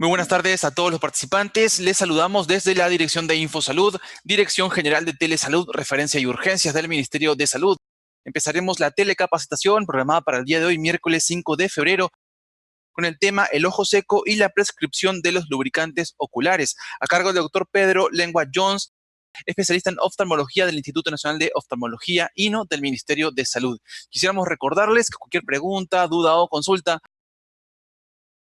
Muy buenas tardes a todos los participantes. Les saludamos desde la Dirección de Infosalud, Dirección General de Telesalud, Referencia y Urgencias del Ministerio de Salud. Empezaremos la telecapacitación programada para el día de hoy, miércoles 5 de febrero, con el tema el ojo seco y la prescripción de los lubricantes oculares, a cargo del doctor Pedro Lengua Jones, especialista en oftalmología del Instituto Nacional de Oftalmología, INO, del Ministerio de Salud. Quisiéramos recordarles que cualquier pregunta, duda o consulta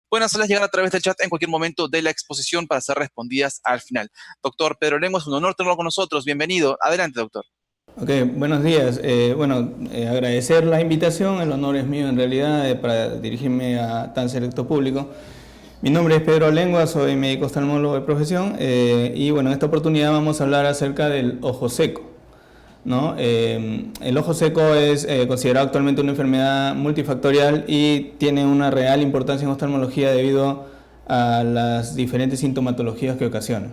pueden hacerlas llegar a través del chat en cualquier momento de la exposición para ser respondidas al final. Doctor Pedro Lengua, es un honor tenerlo con nosotros. Bienvenido. Adelante, doctor. Ok, buenos días. Agradecer la invitación. El honor es mío en realidad para dirigirme a tan selecto público. Mi nombre es Pedro Lengua, soy médico oftalmólogo de profesión y bueno, en esta oportunidad vamos a hablar acerca del ojo seco, ¿no? El ojo seco es considerado actualmente una enfermedad multifactorial y tiene una real importancia en oftalmología debido a las diferentes sintomatologías que ocasiona.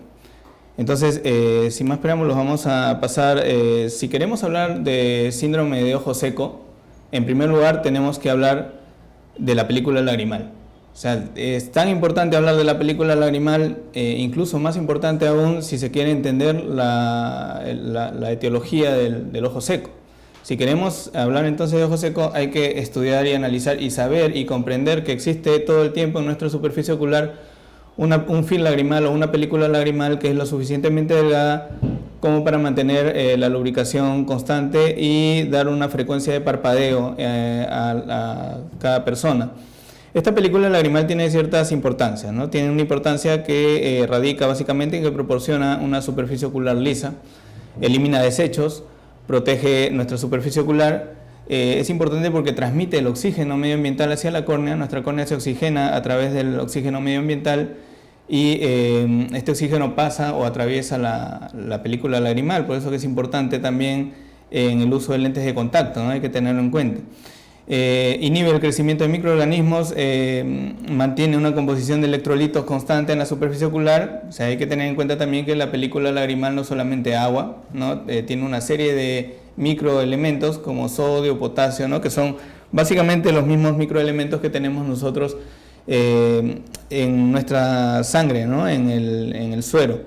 Entonces, sin más preámbulos, vamos a pasar. Si queremos hablar de síndrome de ojo seco, en primer lugar tenemos que hablar de la película lagrimal. O sea, es tan importante hablar de la película lagrimal, incluso más importante aún si se quiere entender la etiología del ojo seco. Si queremos hablar entonces de ojo seco, hay que estudiar y analizar y saber y comprender que existe todo el tiempo en nuestra superficie ocular un film lagrimal o una película lagrimal que es lo suficientemente delgada como para mantener la lubricación constante y dar una frecuencia de parpadeo a cada persona. Esta película lagrimal tiene ciertas importancias, ¿no? Tiene una importancia que radica básicamente en que proporciona una superficie ocular lisa, elimina desechos, protege nuestra superficie ocular. Es importante porque transmite el oxígeno medioambiental hacia la córnea. Nuestra córnea se oxigena a través del oxígeno medioambiental y este oxígeno pasa o atraviesa la película lagrimal. Por eso que es importante también en el uso de lentes de contacto, ¿no? Hay que tenerlo en cuenta. Inhibe el crecimiento de microorganismos, mantiene una composición de electrolitos constante en la superficie ocular. O sea, hay que tener en cuenta también que la película lagrimal no solamente agua, ¿no? Tiene una serie de microelementos como sodio, potasio, ¿no? Que son básicamente los mismos microelementos que tenemos nosotros en nuestra sangre, ¿no? En el suero.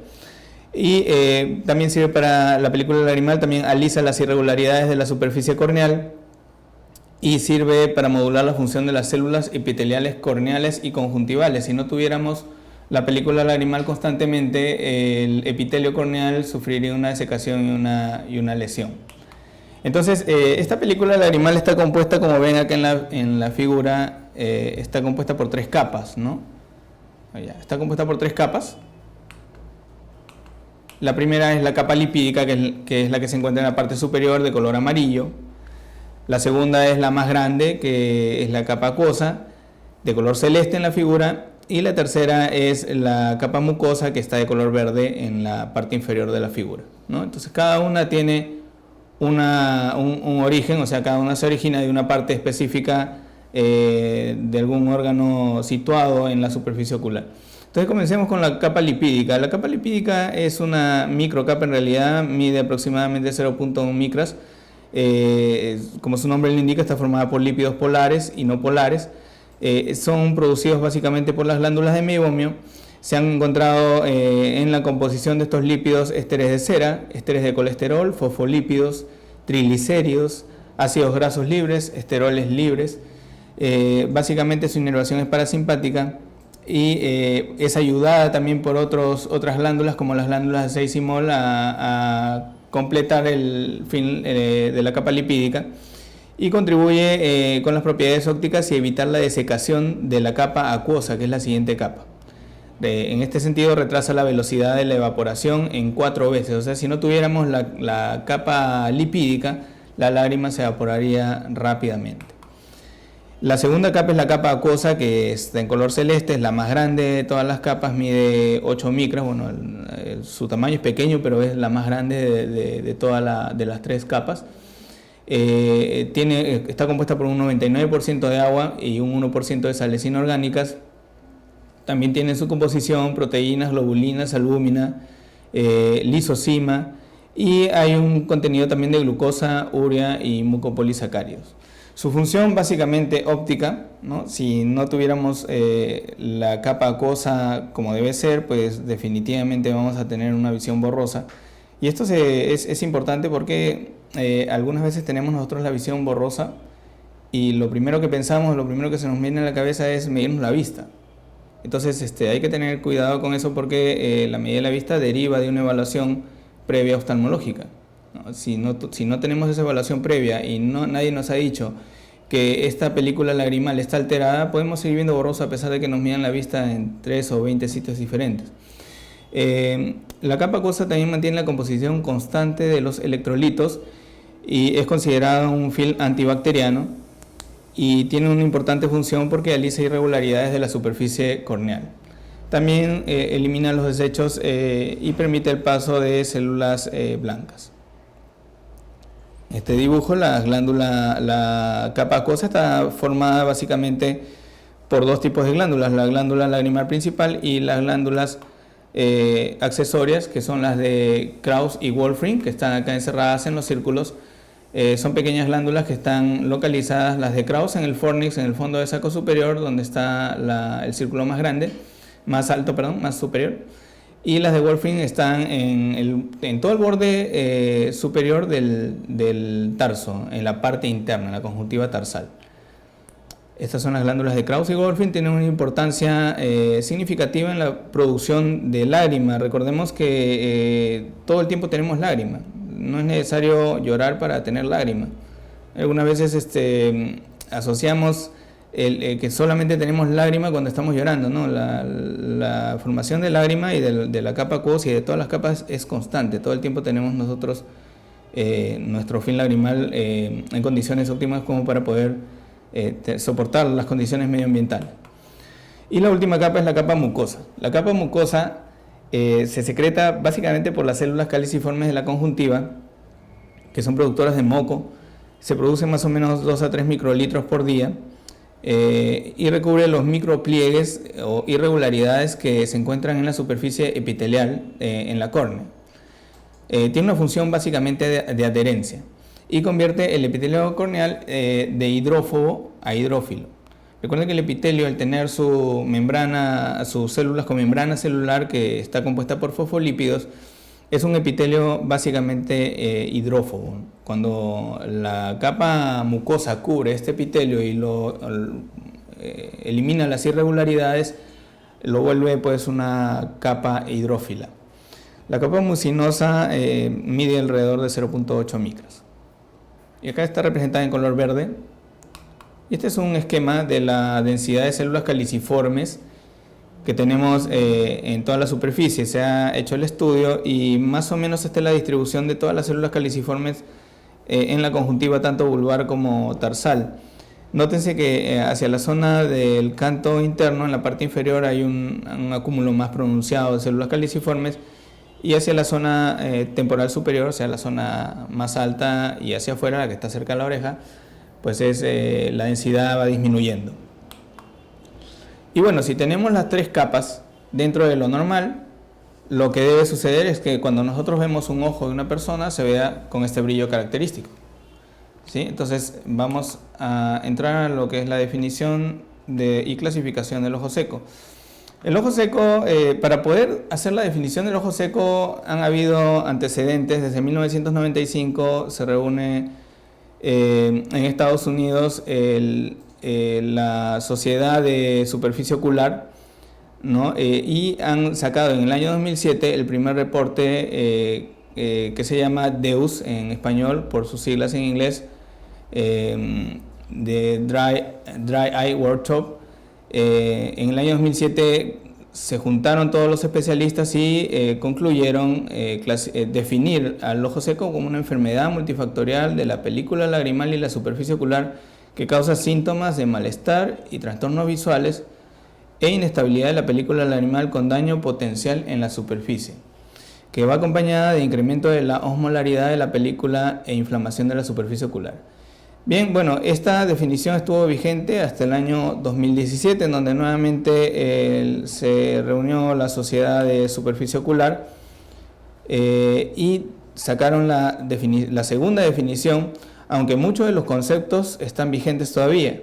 Y también sirve para la película lagrimal, también alisa las irregularidades de la superficie corneal y sirve para modular la función de las células epiteliales corneales y conjuntivales. Si no tuviéramos la película lagrimal constantemente, el epitelio corneal sufriría una desecación y una lesión. Entonces, esta película lagrimal está compuesta, como ven acá en la figura, está compuesta por tres capas, ¿no? Está compuesta por tres capas. La primera es la capa lipídica, que es la que se encuentra en la parte superior, de color amarillo. La segunda es la más grande, que es la capa acuosa, de color celeste en la figura. Y la tercera es la capa mucosa, que está de color verde en la parte inferior de la figura, ¿no? Entonces, cada una tiene un origen, o sea, cada una se origina de una parte específica de algún órgano situado en la superficie ocular. Entonces, comencemos con la capa lipídica. La capa lipídica es una microcapa, en realidad mide aproximadamente 0.1 micras. Como su nombre le indica, está formada por lípidos polares y no polares. Son producidos básicamente por las glándulas de meiomio. Se han encontrado en la composición de estos lípidos ésteres de cera, ésteres de colesterol, fosfolípidos, triglicéridos, ácidos grasos libres, esteroles libres. Básicamente su inervación es parasimpática y es ayudada también por otras glándulas, como las glándulas de Seyssel a completar el fin de la capa lipídica, y contribuye con las propiedades ópticas y evitar la desecación de la capa acuosa, que es la siguiente capa. En este sentido, retrasa la velocidad de la evaporación en 4 veces. O sea, si no tuviéramos la capa lipídica, la lágrima se evaporaría rápidamente. La segunda capa es la capa acuosa, que está en color celeste, es la más grande de todas las capas, mide 8 micras. Bueno, su tamaño es pequeño, pero es la más grande de todas las tres capas. Está compuesta por un 99% de agua y un 1% de sales inorgánicas. También tiene en su composición proteínas, globulinas, albúmina, lisozima, y hay un contenido también de glucosa, urea y mucopolisacáridos. Su función básicamente óptica, ¿no? Si no tuviéramos la capa acuosa como debe ser, pues definitivamente vamos a tener una visión borrosa. Y esto es importante porque algunas veces tenemos nosotros la visión borrosa y lo primero que pensamos, lo primero que se nos viene a la cabeza es medirnos la vista. Entonces hay que tener cuidado con eso porque la medida de la vista deriva de una evaluación previa oftalmológica, ¿no? Si no tenemos esa evaluación previa y nadie nos ha dicho que esta película lagrimal está alterada, podemos seguir viendo borroso a pesar de que nos midan la vista en 3 o 20 sitios diferentes. La capa acuosa también mantiene la composición constante de los electrolitos y es considerado un film antibacteriano y tiene una importante función porque alisa irregularidades de la superficie corneal. También elimina los desechos y permite el paso de células blancas. Este dibujo, la capa acuosa está formada básicamente por dos tipos de glándulas, la glándula lagrimal principal y las glándulas accesorias, que son las de Krauss y Wolfram, que están acá encerradas en los círculos. Son pequeñas glándulas que están localizadas, las de Krauss en el fornix, en el fondo del saco superior, donde está el círculo más grande, más superior, y las de Wolfram están en todo el borde superior del tarso, en la parte interna, en la conjuntiva tarsal. Estas son las glándulas de Krauss y Wolfram, tienen una importancia significativa en la producción de lágrima. Recordemos que todo el tiempo tenemos lágrima, no es necesario llorar para tener lágrima. Algunas veces asociamos que solamente tenemos lágrima cuando estamos llorando, ¿no? La formación de lágrima y de la capa acuosa y de todas las capas es constante. Todo el tiempo tenemos nosotros nuestro film lagrimal en condiciones óptimas como para poder soportar las condiciones medioambientales. Y la última capa es la capa mucosa. La capa mucosa se secreta básicamente por las células caliciformes de la conjuntiva, que son productoras de moco. Se producen más o menos 2 a 3 microlitros por día y recubre los micropliegues o irregularidades que se encuentran en la superficie epitelial en la córnea. Tiene una función básicamente de adherencia y convierte el epitelio corneal de hidrófobo a hidrófilo. Recuerden que el epitelio, al tener sus células con membrana celular que está compuesta por fosfolípidos, es un epitelio básicamente hidrófobo. Cuando la capa mucosa cubre este epitelio y elimina las irregularidades, lo vuelve pues una capa hidrófila. La capa mucinosa mide alrededor de 0.8 micras. Y acá está representada en color verde. Y este es un esquema de la densidad de células caliciformes que tenemos en toda la superficie. Se ha hecho el estudio y más o menos esta es la distribución de todas las células caliciformes en la conjuntiva tanto vulvar como tarsal. Nótense que hacia la zona del canto interno, en la parte inferior, hay un acúmulo más pronunciado de células caliciformes, y hacia la zona temporal superior, o sea, la zona más alta y hacia afuera, la que está cerca de la oreja, pues la densidad va disminuyendo. Y bueno, si tenemos las tres capas dentro de lo normal, lo que debe suceder es que cuando nosotros vemos un ojo de una persona se vea con este brillo característico, ¿sí? Entonces vamos a entrar a lo que es la definición y clasificación del ojo seco. El ojo seco, para poder hacer la definición del ojo seco han habido antecedentes. Desde 1995 se reúne en Estados Unidos la Sociedad de Superficie Ocular, ¿no? Y han sacado en el año 2007 el primer reporte que se llama DEUS en español, por sus siglas en inglés, de Dry Eye Workshop. En el año 2007 se juntaron todos los especialistas y concluyeron definir al ojo seco como una enfermedad multifactorial de la película lagrimal y la superficie ocular que causa síntomas de malestar y trastornos visuales e inestabilidad de la película lagrimal con daño potencial en la superficie, que va acompañada de incremento de la osmolaridad de la película e inflamación de la superficie ocular. Bien, bueno, esta definición estuvo vigente hasta el año 2017, en donde nuevamente se reunió la Sociedad de Superficie Ocular y sacaron la segunda definición, aunque muchos de los conceptos están vigentes todavía,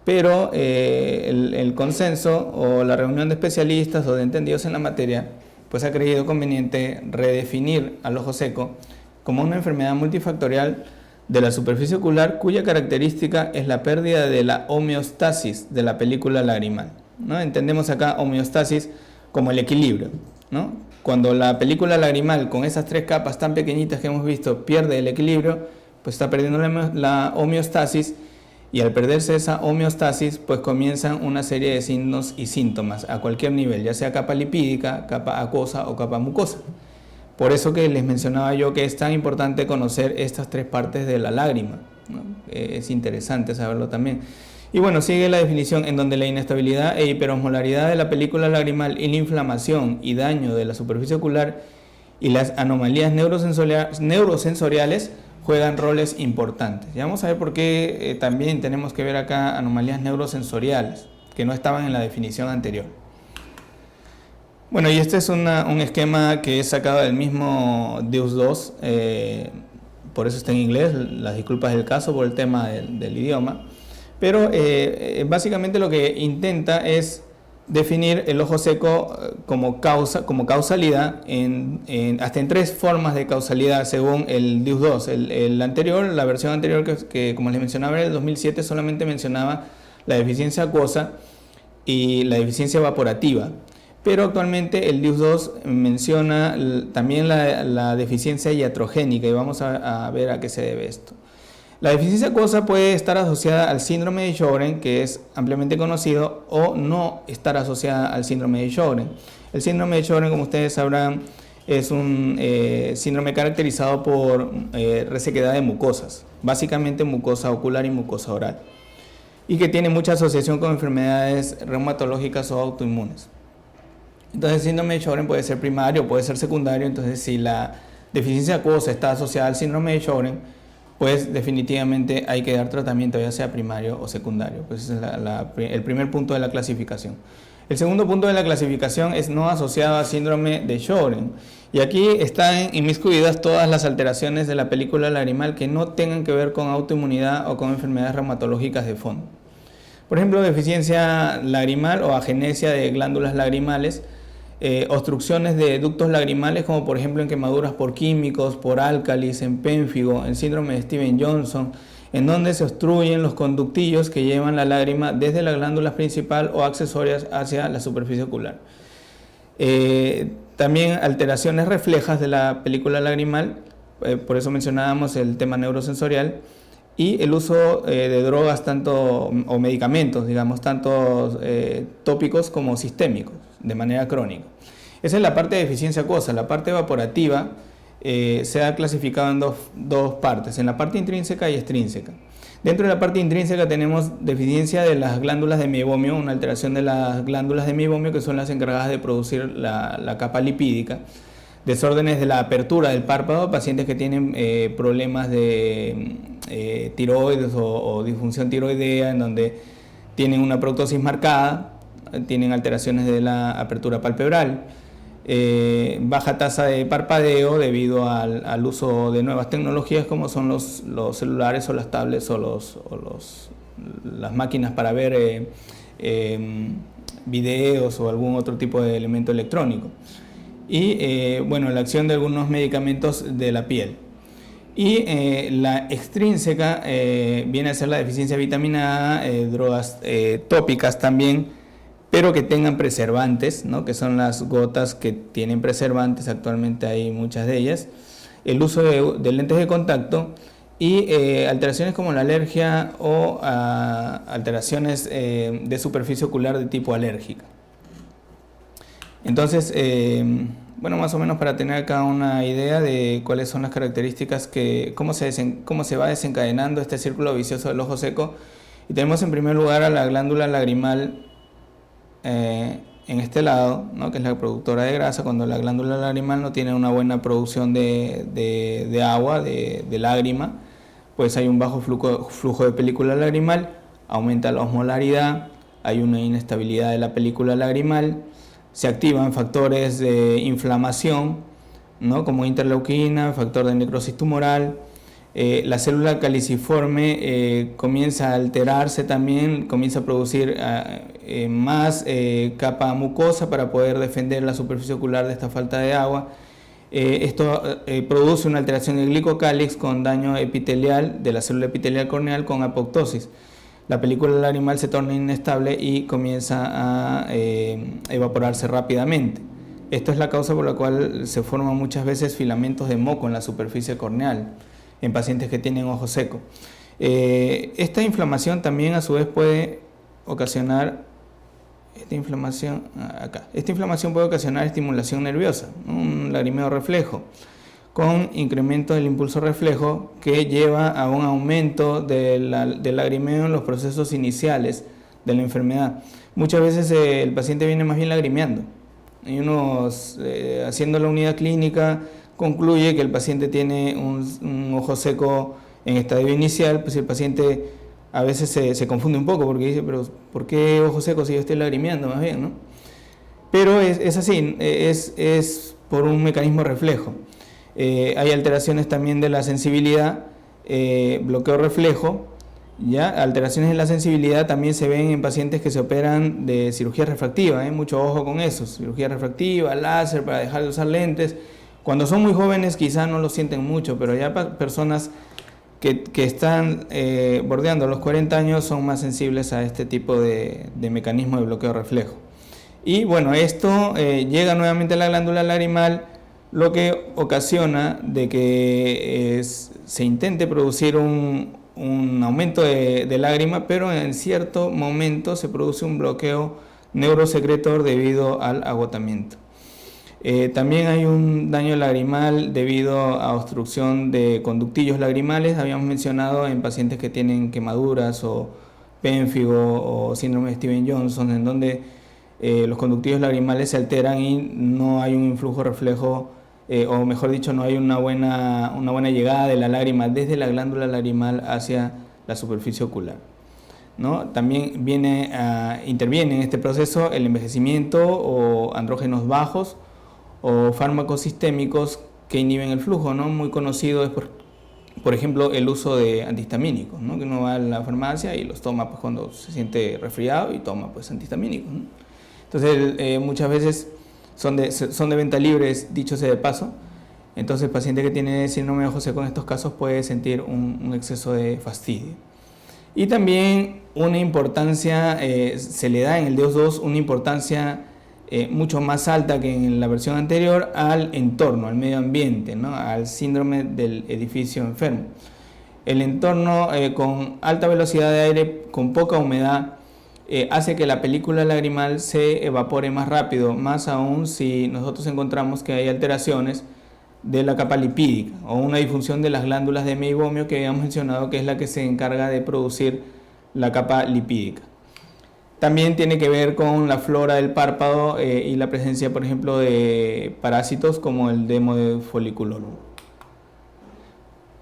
pero el consenso o la reunión de especialistas o de entendidos en la materia pues ha creído conveniente redefinir al ojo seco como una enfermedad multifactorial de la superficie ocular cuya característica es la pérdida de la homeostasis de la película lagrimal, ¿no? Entendemos acá homeostasis como el equilibrio, ¿no? Cuando la película lagrimal con esas tres capas tan pequeñitas que hemos visto pierde el equilibrio, pues está perdiendo la homeostasis, y al perderse esa homeostasis pues comienzan una serie de signos y síntomas a cualquier nivel, ya sea capa lipídica, capa acuosa o capa mucosa. Por eso que les mencionaba yo que es tan importante conocer estas tres partes de la lágrima, ¿no? Es interesante saberlo también. Y bueno, sigue la definición en donde la inestabilidad e hiperosmolaridad de la película lagrimal y la inflamación y daño de la superficie ocular y las anomalías neurosensoriales juegan roles importantes. Ya vamos a ver por qué también tenemos que ver acá anomalías neurosensoriales que no estaban en la definición anterior. Bueno, y este es un esquema que he sacado del mismo Deus 2, por eso está en inglés, las disculpas del caso por el tema del idioma, pero básicamente lo que intenta es definir el ojo seco como causalidad hasta en tres formas de causalidad según el Deus 2. El anterior, la versión anterior que como les mencionaba en el 2007 solamente mencionaba la deficiencia acuosa y la deficiencia evaporativa. Pero actualmente el Deus 2 menciona también la deficiencia iatrogénica y vamos a ver a qué se debe esto. La deficiencia acuosa puede estar asociada al síndrome de Sjögren, que es ampliamente conocido, o no estar asociada al síndrome de Sjögren. El síndrome de Sjögren, como ustedes sabrán, es un síndrome caracterizado por resequedad de mucosas, básicamente mucosa ocular y mucosa oral, y que tiene mucha asociación con enfermedades reumatológicas o autoinmunes. Entonces el síndrome de Sjögren puede ser primario o puede ser secundario. Entonces si la deficiencia acuosa está asociada al síndrome de Sjögren, pues definitivamente hay que dar tratamiento ya sea primario o secundario. Pues ese es el primer punto de la clasificación. El segundo punto de la clasificación es no asociado al síndrome de Sjögren. Y aquí están inmiscuidas todas las alteraciones de la película lagrimal que no tengan que ver con autoinmunidad o con enfermedades reumatológicas de fondo. Por ejemplo, deficiencia lagrimal o agenesia de glándulas lagrimales, obstrucciones de ductos lagrimales, como por ejemplo en quemaduras por químicos, por álcalis, en pénfigo, en síndrome de Steven-Johnson, en donde se obstruyen los conductillos que llevan la lágrima desde la glándula principal o accesorias hacia la superficie ocular. También alteraciones reflejas de la película lagrimal, por eso mencionábamos el tema neurosensorial, y el uso de drogas o medicamentos, digamos, tanto tópicos como sistémicos, de manera crónica. Esa es la parte de deficiencia acuosa. La parte evaporativa se ha clasificado en dos partes, en la parte intrínseca y extrínseca. Dentro de la parte intrínseca tenemos deficiencia de las glándulas de meibomio, una alteración de las glándulas de meibomio que son las encargadas de producir la capa lipídica. Desórdenes de la apertura del párpado, pacientes que tienen problemas de tiroides o disfunción tiroidea, en donde tienen una proptosis marcada, tienen alteraciones de la apertura palpebral, baja tasa de parpadeo debido al uso de nuevas tecnologías como son los celulares o las tablets o las máquinas para ver videos o algún otro tipo de elemento electrónico. Y bueno, la acción de algunos medicamentos de la piel. Y la extrínseca viene a ser la deficiencia de vitamina A, drogas tópicas también, pero que tengan preservantes, ¿no? Que son las gotas que tienen preservantes, actualmente hay muchas de ellas, el uso de lentes de contacto y alteraciones como la alergia o alteraciones de superficie ocular de tipo alérgica. Entonces, bueno, más o menos para tener acá una idea de cuáles son las características cómo se va desencadenando este círculo vicioso del ojo seco. Y tenemos en primer lugar a la glándula lagrimal en este lado, ¿no? Que es la productora de grasa. Cuando la glándula lagrimal no tiene una buena producción de agua, de lágrima, pues hay un bajo flujo de película lagrimal, aumenta la osmolaridad, hay una inestabilidad de la película lagrimal, se activan factores de inflamación, ¿no? Como interleuquina, factor de necrosis tumoral. La célula caliciforme comienza a alterarse también, comienza a producir más capa mucosa para poder defender la superficie ocular de esta falta de agua. Esto produce una alteración del glicocálix con daño epitelial de la célula epitelial corneal con apoptosis. La película lagrimal se torna inestable y comienza a evaporarse rápidamente. Esto es la causa por la cual se forman muchas veces filamentos de moco en la superficie corneal en pacientes que tienen ojo seco. Esta inflamación también a su vez puede ocasionar esta inflamación puede ocasionar estimulación nerviosa, ¿no? Un lagrimeo reflejo con incremento del impulso reflejo que lleva a un aumento del lagrimeo en los procesos iniciales de la enfermedad. Muchas veces el paciente viene más bien lagrimeando y uno haciendo la unidad clínica concluye que el paciente tiene un ojo seco en estadio inicial, pues el paciente a veces se confunde un poco porque dice, pero ¿por qué ojo seco si yo estoy lagrimeando más bien, ¿no? Pero es así, es por un mecanismo reflejo. Hay alteraciones también de la sensibilidad, bloqueo reflejo, ¿ya? Alteraciones en la sensibilidad también se ven en pacientes que se operan de cirugía refractiva, mucho ojo con eso, cirugía refractiva, láser para dejar de usar lentes. Cuando son muy jóvenes quizás no lo sienten mucho, pero ya personas que están bordeando los 40 años son más sensibles a este tipo de mecanismo de bloqueo reflejo. Y bueno, esto llega nuevamente a la glándula lagrimal, lo que ocasiona de que se intente producir un aumento de lágrima, pero en cierto momento se produce un bloqueo neurosecretor debido al agotamiento. También hay un daño lagrimal debido a obstrucción de conductillos lagrimales. Habíamos mencionado en pacientes que tienen quemaduras o pénfigo o síndrome de Steven-Johnson, en donde los conductillos lagrimales se alteran y no hay un influjo reflejo, o mejor dicho, no hay una buena llegada de la lágrima desde la glándula lagrimal hacia la superficie ocular, ¿no? También interviene en este proceso el envejecimiento o andrógenos bajos o fármacos sistémicos que inhiben el flujo, ¿no? Muy conocido es, por ejemplo, el uso de antihistamínicos, ¿no? Que uno va a la farmacia y los toma pues, cuando se siente resfriado y toma pues, antihistamínicos, ¿no? Entonces, muchas veces son de venta libre, dicho sea de paso. Entonces, el paciente que tiene síndrome de ojo seco en estos casos puede sentir un exceso de fastidio. Y también una importancia, se le da en el DEOS-2 una importancia mucho más alta que en la versión anterior al entorno, al medio ambiente, ¿no? Al síndrome del edificio enfermo. El entorno con alta velocidad de aire, con poca humedad, hace que la película lagrimal se evapore más rápido, más aún si nosotros encontramos que hay alteraciones de la capa lipídica o una disfunción de las glándulas de meibomio que habíamos mencionado, que es la que se encarga de producir la capa lipídica. También tiene que ver con la flora del párpado y la presencia, por ejemplo, de parásitos como el demo de foliculón.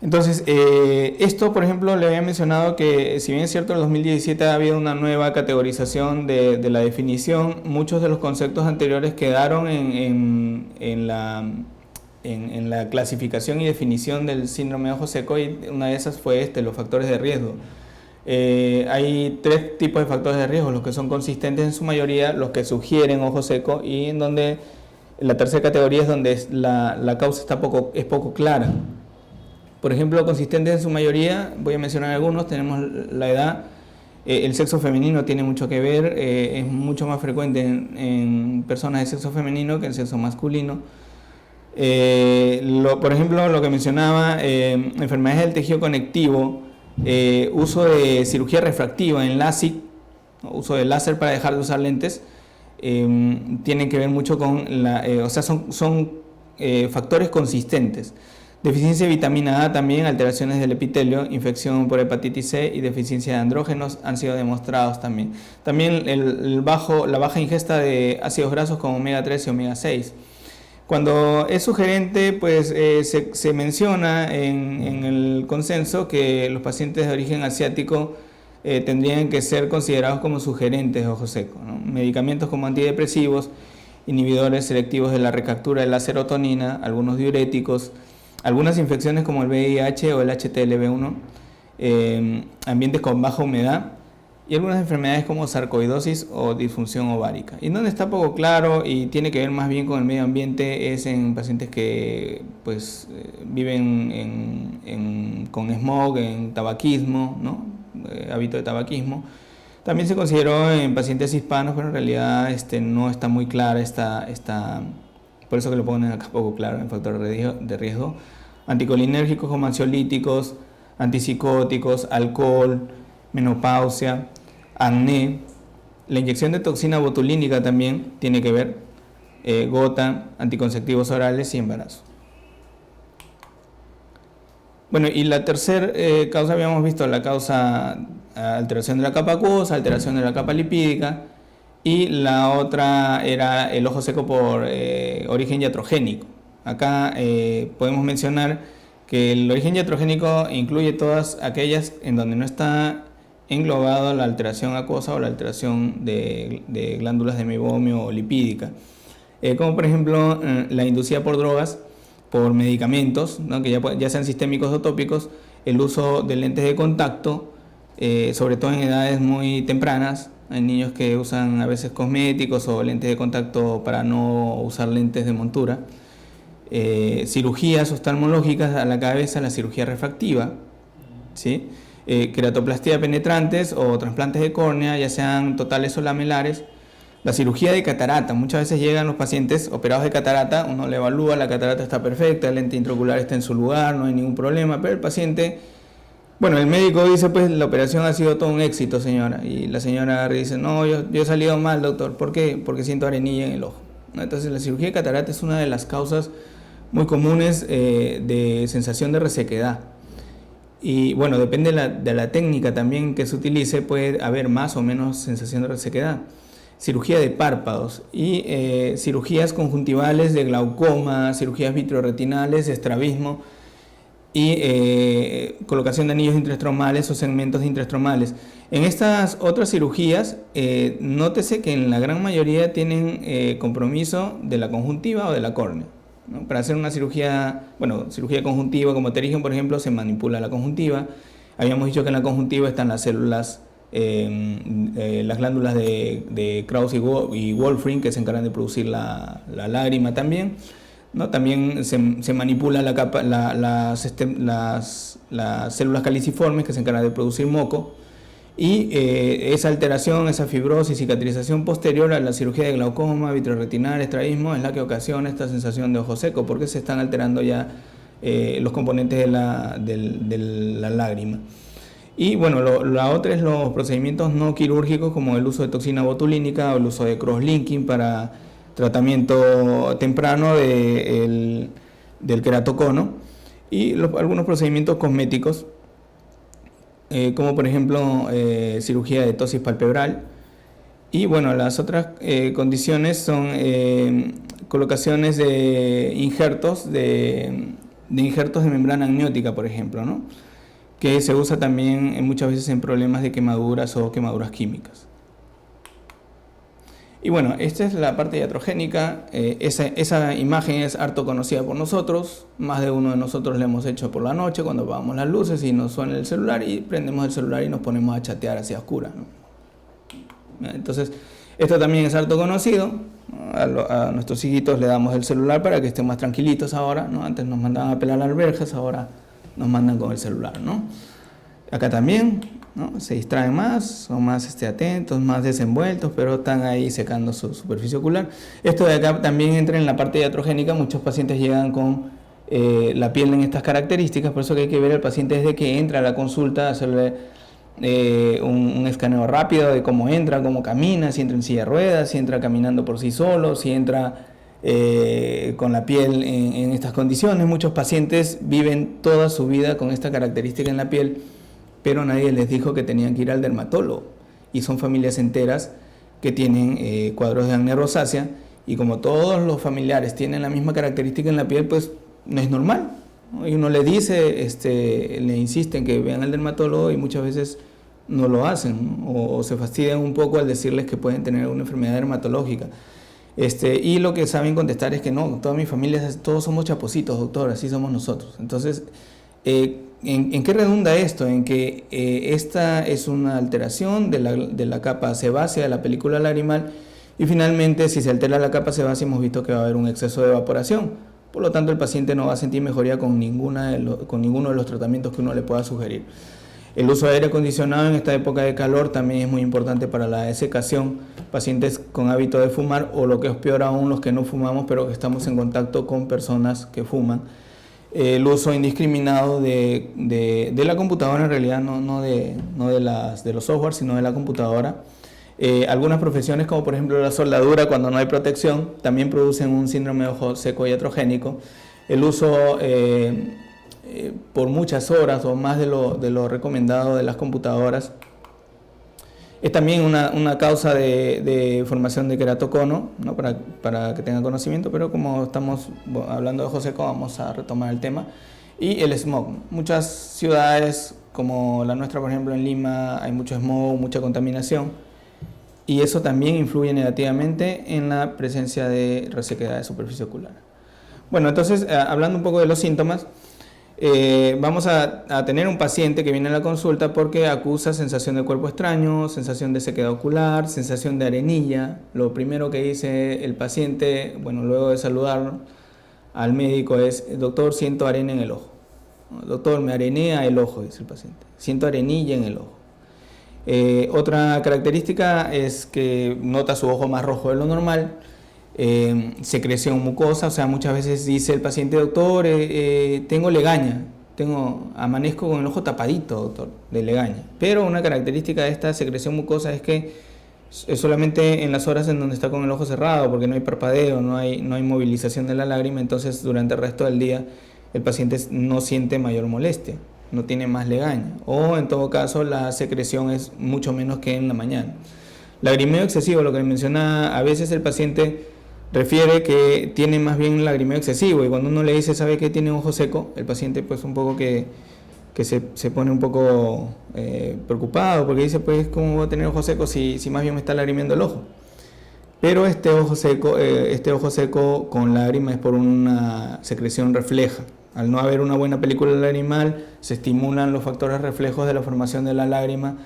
Entonces, esto, por ejemplo, le había mencionado que, si bien es cierto, en el 2017 ha habido una nueva categorización de la definición, muchos de los conceptos anteriores quedaron en la clasificación y definición del síndrome de ojo seco, y una de esas fue los factores de riesgo. Hay tres tipos de factores de riesgo: los que son consistentes en su mayoría, los que sugieren ojo seco, y en donde la tercera categoría es donde la causa es poco clara. Por ejemplo, consistentes en su mayoría, voy a mencionar algunos. Tenemos la edad, el sexo femenino tiene mucho que ver, es mucho más frecuente en personas de sexo femenino que en sexo masculino. Por ejemplo, lo que mencionaba, enfermedades del tejido conectivo, uso de cirugía refractiva en LASIK, uso de láser para dejar de usar lentes, tienen que ver mucho con son factores consistentes. Deficiencia de vitamina A también, alteraciones del epitelio, infección por hepatitis C y deficiencia de andrógenos han sido demostrados también. También la baja ingesta de ácidos grasos como omega 3 y omega 6. Cuando es sugerente, pues se menciona en el consenso que los pacientes de origen asiático tendrían que ser considerados como sugerentes de ojo seco, ¿no? Medicamentos como antidepresivos inhibidores selectivos de la recaptura de la serotonina, algunos diuréticos, algunas infecciones como el VIH o el HTLV1, ambientes con baja humedad y algunas enfermedades como sarcoidosis o disfunción ovárica. Y donde está poco claro y tiene que ver más bien con el medio ambiente es en pacientes que pues, viven con smog, en tabaquismo, ¿no? Hábito de tabaquismo. También se consideró en pacientes hispanos, pero en realidad no está muy clara por eso que lo ponen acá poco claro en factor de riesgo. Anticolinérgicos como ansiolíticos, antipsicóticos, alcohol, menopausia, acné. La inyección de toxina botulínica también tiene que ver, gota, anticonceptivos orales y embarazo. Bueno, y la tercera causa habíamos visto la causa alteración de la capa acuosa, alteración de la capa lipídica, y la otra era el ojo seco por origen iatrogénico. Acá podemos mencionar que el origen iatrogénico incluye todas aquellas en donde no está englobado la alteración acuosa o la alteración de glándulas de mebomio o lipídica, como por ejemplo la inducida por drogas, por medicamentos, ¿no? Que ya sean sistémicos o tópicos, el uso de lentes de contacto, sobre todo en edades muy tempranas. Hay niños que usan a veces cosméticos o lentes de contacto para no usar lentes de montura. Cirugías oftalmológicas a la cabeza, la cirugía refractiva, ¿sí? Queratoplastia penetrantes o trasplantes de córnea, ya sean totales o lamelares. La cirugía de catarata, muchas veces llegan los pacientes operados de catarata, uno le evalúa, la catarata está perfecta, el lente intraocular está en su lugar, no hay ningún problema, pero el paciente, bueno, el médico dice, pues la operación ha sido todo un éxito, señora, y la señora dice, no, yo he salido mal, doctor, ¿por qué? Porque siento arenilla en el ojo. Entonces la cirugía de catarata es una de las causas muy comunes de sensación de resequedad. Y bueno, depende de la técnica también que se utilice, puede haber más o menos sensación de resequedad. Cirugía de párpados y cirugías conjuntivales de glaucoma, cirugías vitreoretinales, estrabismo y colocación de anillos intraestromales o segmentos intraestromales. En estas otras cirugías, nótese que en la gran mayoría tienen compromiso de la conjuntiva o de la córnea, ¿no? Para hacer una cirugía, cirugía conjuntiva como pterigen, por ejemplo, se manipula la conjuntiva. Habíamos dicho que en la conjuntiva están las células, las glándulas de Krauss y Wolfram, que se encargan de producir la lágrima también, ¿no? También se manipula las células caliciformes, que se encargan de producir moco, y esa alteración, esa fibrosis, cicatrización posterior a la cirugía de glaucoma, vitreoretinal, estrabismo, es la que ocasiona esta sensación de ojo seco, porque se están alterando ya los componentes de la lágrima. Y bueno, la otra es los procedimientos no quirúrgicos, como el uso de toxina botulínica o el uso de crosslinking para tratamiento temprano del queratocono, y algunos procedimientos cosméticos, como por ejemplo cirugía de ptosis palpebral. Y bueno, las otras condiciones son colocaciones de injertos de membrana amniótica, por ejemplo, ¿no? Que se usa también muchas veces en problemas de quemaduras o quemaduras químicas. Y bueno, esta es la parte iatrogénica. Esa imagen es harto conocida por nosotros. Más de uno de nosotros la hemos hecho por la noche cuando apagamos las luces y nos suena el celular y prendemos el celular y nos ponemos a chatear hacia oscuras, ¿no? Entonces, esto también es harto conocido. A nuestros hijitos le damos el celular para que estén más tranquilitos ahora, ¿no? Antes nos mandaban a pelar alberjas, ahora nos mandan con el celular, ¿no? Acá también, ¿no? Se distraen más, son más atentos, más desenvueltos, pero están ahí secando su superficie ocular. Esto de acá también entra en la parte iatrogénica. Muchos pacientes llegan con la piel en estas características, por eso que hay que ver al paciente desde que entra a la consulta, hacerle un escaneo rápido de cómo entra, cómo camina, si entra en silla de ruedas, si entra caminando por sí solo, si entra con la piel en estas condiciones. Muchos pacientes viven toda su vida con esta característica en la piel, pero nadie les dijo que tenían que ir al dermatólogo, y son familias enteras que tienen cuadros de acné rosácea, y como todos los familiares tienen la misma característica en la piel, pues no es normal, ¿no? Y uno le dice, le insisten que vean al dermatólogo y muchas veces no lo hacen, ¿no? O se fastidian un poco al decirles que pueden tener una enfermedad dermatológica. Y lo que saben contestar es que no, toda mi familia, todos somos chapositos, doctor, así somos nosotros. Entonces, ¿en qué redunda esto? En que esta es una alteración de la capa sebácea de la película lagrimal, y finalmente, si se altera la capa sebácea, hemos visto que va a haber un exceso de evaporación. Por lo tanto, el paciente no va a sentir mejoría con ninguno de los tratamientos que uno le pueda sugerir. El uso de aire acondicionado en esta época de calor también es muy importante para la desecación. Pacientes con hábito de fumar, o lo que es peor aún, los que no fumamos pero que estamos en contacto con personas que fuman. El uso indiscriminado de la computadora, en realidad no de los software, sino de la computadora. Algunas profesiones, como por ejemplo la soldadura, cuando no hay protección, también producen un síndrome de ojo seco iatrogénico. El uso por muchas horas o más de lo recomendado de las computadoras es también una causa de formación de queratocono, ¿no? Para que tengan conocimiento, pero como estamos hablando de ojo seco, vamos a retomar el tema. Y el smog. Muchas ciudades, como la nuestra, por ejemplo en Lima, hay mucho smog, mucha contaminación, y eso también influye negativamente en la presencia de resequedad de superficie ocular. Bueno, entonces, hablando un poco de los síntomas, vamos a tener un paciente que viene a la consulta porque acusa sensación de cuerpo extraño, sensación de sequedad ocular, sensación de arenilla. Lo primero que dice el paciente, bueno, luego de saludar al médico, es: doctor, siento arena en el ojo. Doctor, me arenea el ojo, dice el paciente. Siento arenilla en el ojo. Otra característica es que nota su ojo más rojo de lo normal. Secreción mucosa, o sea, muchas veces dice el paciente: doctor, tengo legaña, amanezco con el ojo tapadito, doctor, de legaña. Pero una característica de esta secreción mucosa es que es solamente en las horas en donde está con el ojo cerrado, porque no hay parpadeo, no hay movilización de la lágrima. Entonces durante el resto del día el paciente no siente mayor molestia, no tiene más legaña, o en todo caso la secreción es mucho menos que en la mañana. Lagrimeo excesivo, lo que menciona, a veces el paciente refiere que tiene más bien lagrimeo excesivo, y cuando uno le dice, ¿sabe qué? Tiene ojo seco, el paciente pues un poco que se pone un poco preocupado, porque dice, pues, ¿cómo voy a tener ojo seco si más bien me está lagrimeando el ojo? Pero este ojo seco con lágrima es por una secreción refleja. Al no haber una buena película lagrimal, se estimulan los factores reflejos de la formación de la lágrima,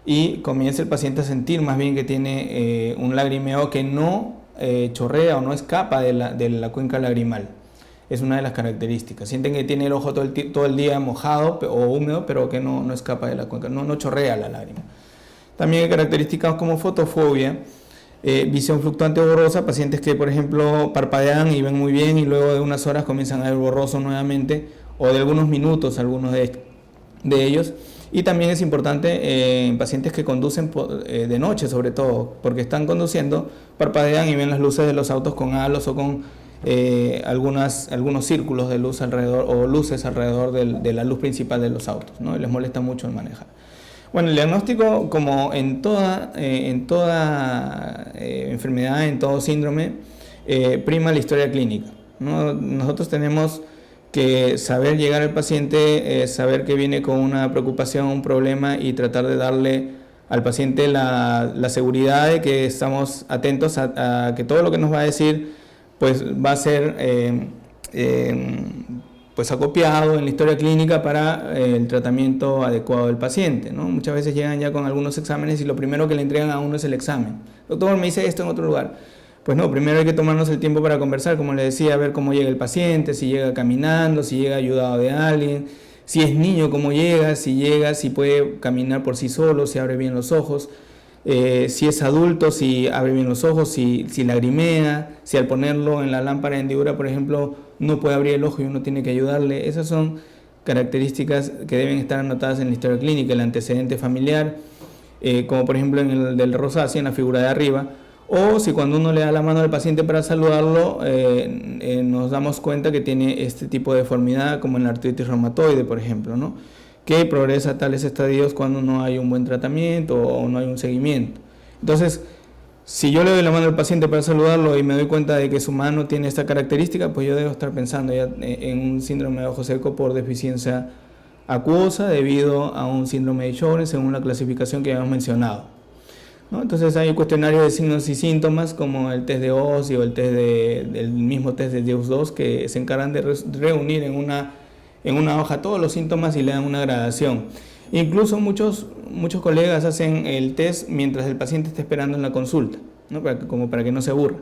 y comienza el paciente a sentir más bien que tiene un lagrimeo que no chorrea o no escapa de la cuenca lagrimal. Es una de las características. Sienten que tiene el ojo todo el día mojado o húmedo, pero que no escapa de la cuenca, no chorrea la lágrima. También hay características como fotofobia, visión fluctuante o borrosa, pacientes que por ejemplo parpadean y ven muy bien y luego de unas horas comienzan a ver borroso nuevamente, o de algunos minutos algunos de ellos. Y también es importante en pacientes que conducen de noche, sobre todo, porque están conduciendo, parpadean y ven las luces de los autos con halos o con algunos círculos de luz alrededor, o luces alrededor de la luz principal de los autos, ¿no? Y les molesta mucho el manejar. Bueno, el diagnóstico, como en toda enfermedad, en todo síndrome, prima la historia clínica, ¿no? Nosotros tenemos que saber llegar al paciente, saber que viene con una preocupación, un problema, y tratar de darle al paciente la seguridad de que estamos atentos a que todo lo que nos va a decir pues va a ser pues acopiado en la historia clínica para el tratamiento adecuado del paciente, ¿no? Muchas veces llegan ya con algunos exámenes y lo primero que le entregan a uno es el examen. Doctor, me dice esto en otro lugar. Pues no, primero hay que tomarnos el tiempo para conversar, como le decía, a ver cómo llega el paciente, si llega caminando, si llega ayudado de alguien, si es niño, cómo llega, si puede caminar por sí solo, si abre bien los ojos, si es adulto, si abre bien los ojos, si lagrimea, si al ponerlo en la lámpara de hendidura, por ejemplo, no puede abrir el ojo y uno tiene que ayudarle. Esas son características que deben estar anotadas en la historia clínica, el antecedente familiar, como por ejemplo en el del rosáceo, en la figura de arriba, o si cuando uno le da la mano al paciente para saludarlo, nos damos cuenta que tiene este tipo de deformidad, como en la artritis reumatoide, por ejemplo, ¿no? Que progresa a tales estadios cuando no hay un buen tratamiento o no hay un seguimiento. Entonces, si yo le doy la mano al paciente para saludarlo y me doy cuenta de que su mano tiene esta característica, pues yo debo estar pensando ya en un síndrome de ojo seco por deficiencia acuosa debido a un síndrome de Sjögren, según la clasificación que habíamos mencionado. ¿no? Entonces hay cuestionarios de signos y síntomas como el test de OSI o el mismo test de Deus-2 que se encargan de reunir en una hoja todos los síntomas y le dan una gradación. Incluso muchos colegas hacen el test mientras el paciente está esperando en la consulta, ¿no? Como para que no se aburra.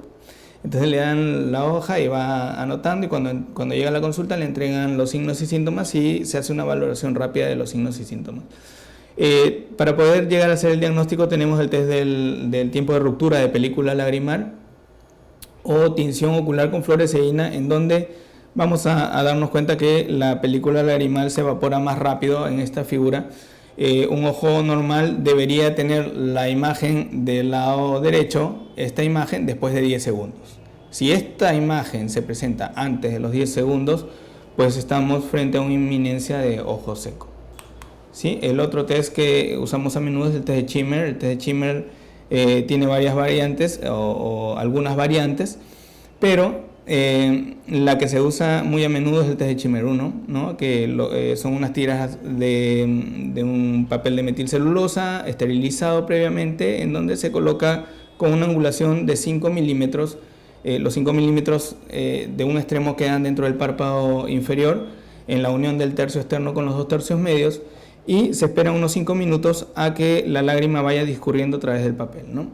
Entonces le dan la hoja y va anotando, y cuando llega a la consulta le entregan los signos y síntomas y se hace una valoración rápida de los signos y síntomas. Para poder llegar a hacer el diagnóstico tenemos el test del tiempo de ruptura de película lagrimal o tinción ocular con fluoresceína, en donde vamos a darnos cuenta que la película lagrimal se evapora más rápido en esta figura. Un ojo normal debería tener la imagen del lado derecho, esta imagen, después de 10 segundos. Si esta imagen se presenta antes de los 10 segundos, pues estamos frente a una inminencia de ojo seco. ¿Sí? El otro test que usamos a menudo es el test de Schimmer. El test de Schimmer tiene varias variantes o algunas variantes, pero la que se usa muy a menudo es el test de Schimmer 1, ¿no? Que son unas tiras de un papel de metilcelulosa esterilizado previamente, en donde se coloca con una angulación de 5 milímetros. Los 5 milímetros de un extremo quedan dentro del párpado inferior, en la unión del tercio externo con los 2 tercios medios, y se espera unos 5 minutos a que la lágrima vaya discurriendo a través del papel, ¿no?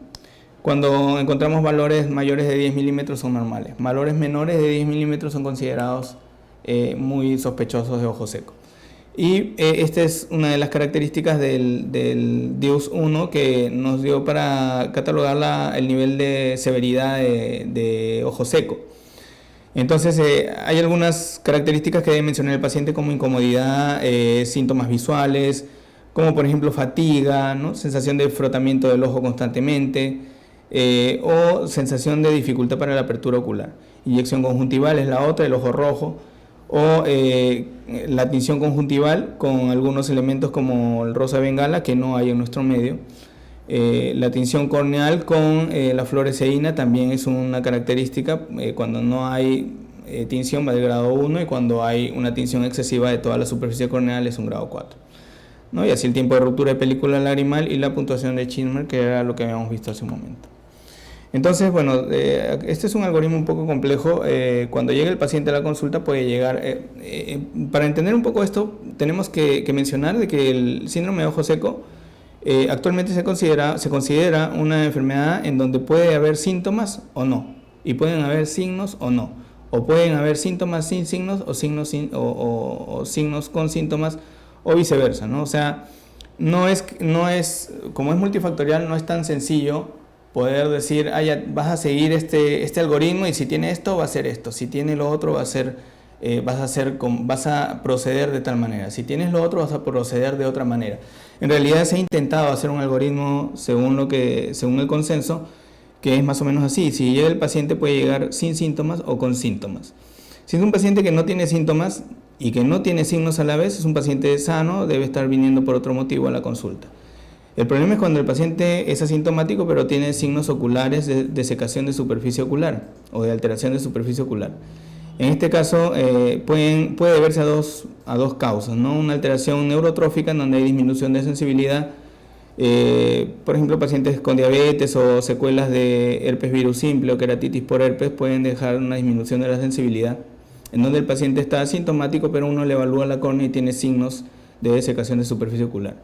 Cuando encontramos valores mayores de 10 milímetros son normales. Valores menores de 10 milímetros son considerados muy sospechosos de ojo seco. Y esta es una de las características del Deus-1 que nos dio para catalogar el nivel de severidad de ojo seco. Entonces hay algunas características que debe mencionar el paciente, como incomodidad, síntomas visuales, como por ejemplo fatiga, ¿no? Sensación de frotamiento del ojo constantemente, o sensación de dificultad para la apertura ocular. Inyección conjuntival es la otra, el ojo rojo, o la tinción conjuntival con algunos elementos como el rosa bengala, que no hay en nuestro medio. La tinción corneal con la fluoresceína también es una característica. Cuando no hay tinción va de grado 1, y cuando hay una tinción excesiva de toda la superficie corneal es un grado 4, ¿no? Y así el tiempo de ruptura de película lagrimal y la puntuación de Schimmer, que era lo que habíamos visto hace un momento. Entonces, bueno, este es un algoritmo un poco complejo. Cuando llega el paciente a la consulta puede llegar... para entender un poco esto, tenemos que mencionar de que el síndrome de ojo seco actualmente se considera una enfermedad en donde puede haber síntomas o no, y pueden haber signos o no, o pueden haber síntomas sin signos o signos con síntomas, o viceversa, ¿no? O sea, no es, como es multifactorial, no es tan sencillo poder decir, ya vas a seguir este algoritmo, y si tiene esto va a hacer esto, si tiene lo otro vas a proceder de tal manera, si tienes lo otro vas a proceder de otra manera. En realidad se ha intentado hacer un algoritmo según el consenso, que es más o menos así. Si llega el paciente puede llegar sin síntomas o con síntomas. Si es un paciente que no tiene síntomas y que no tiene signos a la vez, es un paciente sano, debe estar viniendo por otro motivo a la consulta. El problema es cuando el paciente es asintomático pero tiene signos oculares de desecación de superficie ocular o de alteración de superficie ocular. En este caso puede deberse a dos causas, ¿no? Una alteración neurotrófica en donde hay disminución de sensibilidad, por ejemplo, pacientes con diabetes o secuelas de herpes virus simple o queratitis por herpes pueden dejar una disminución de la sensibilidad, en donde el paciente está asintomático pero uno le evalúa la córnea y tiene signos de desecación de superficie ocular.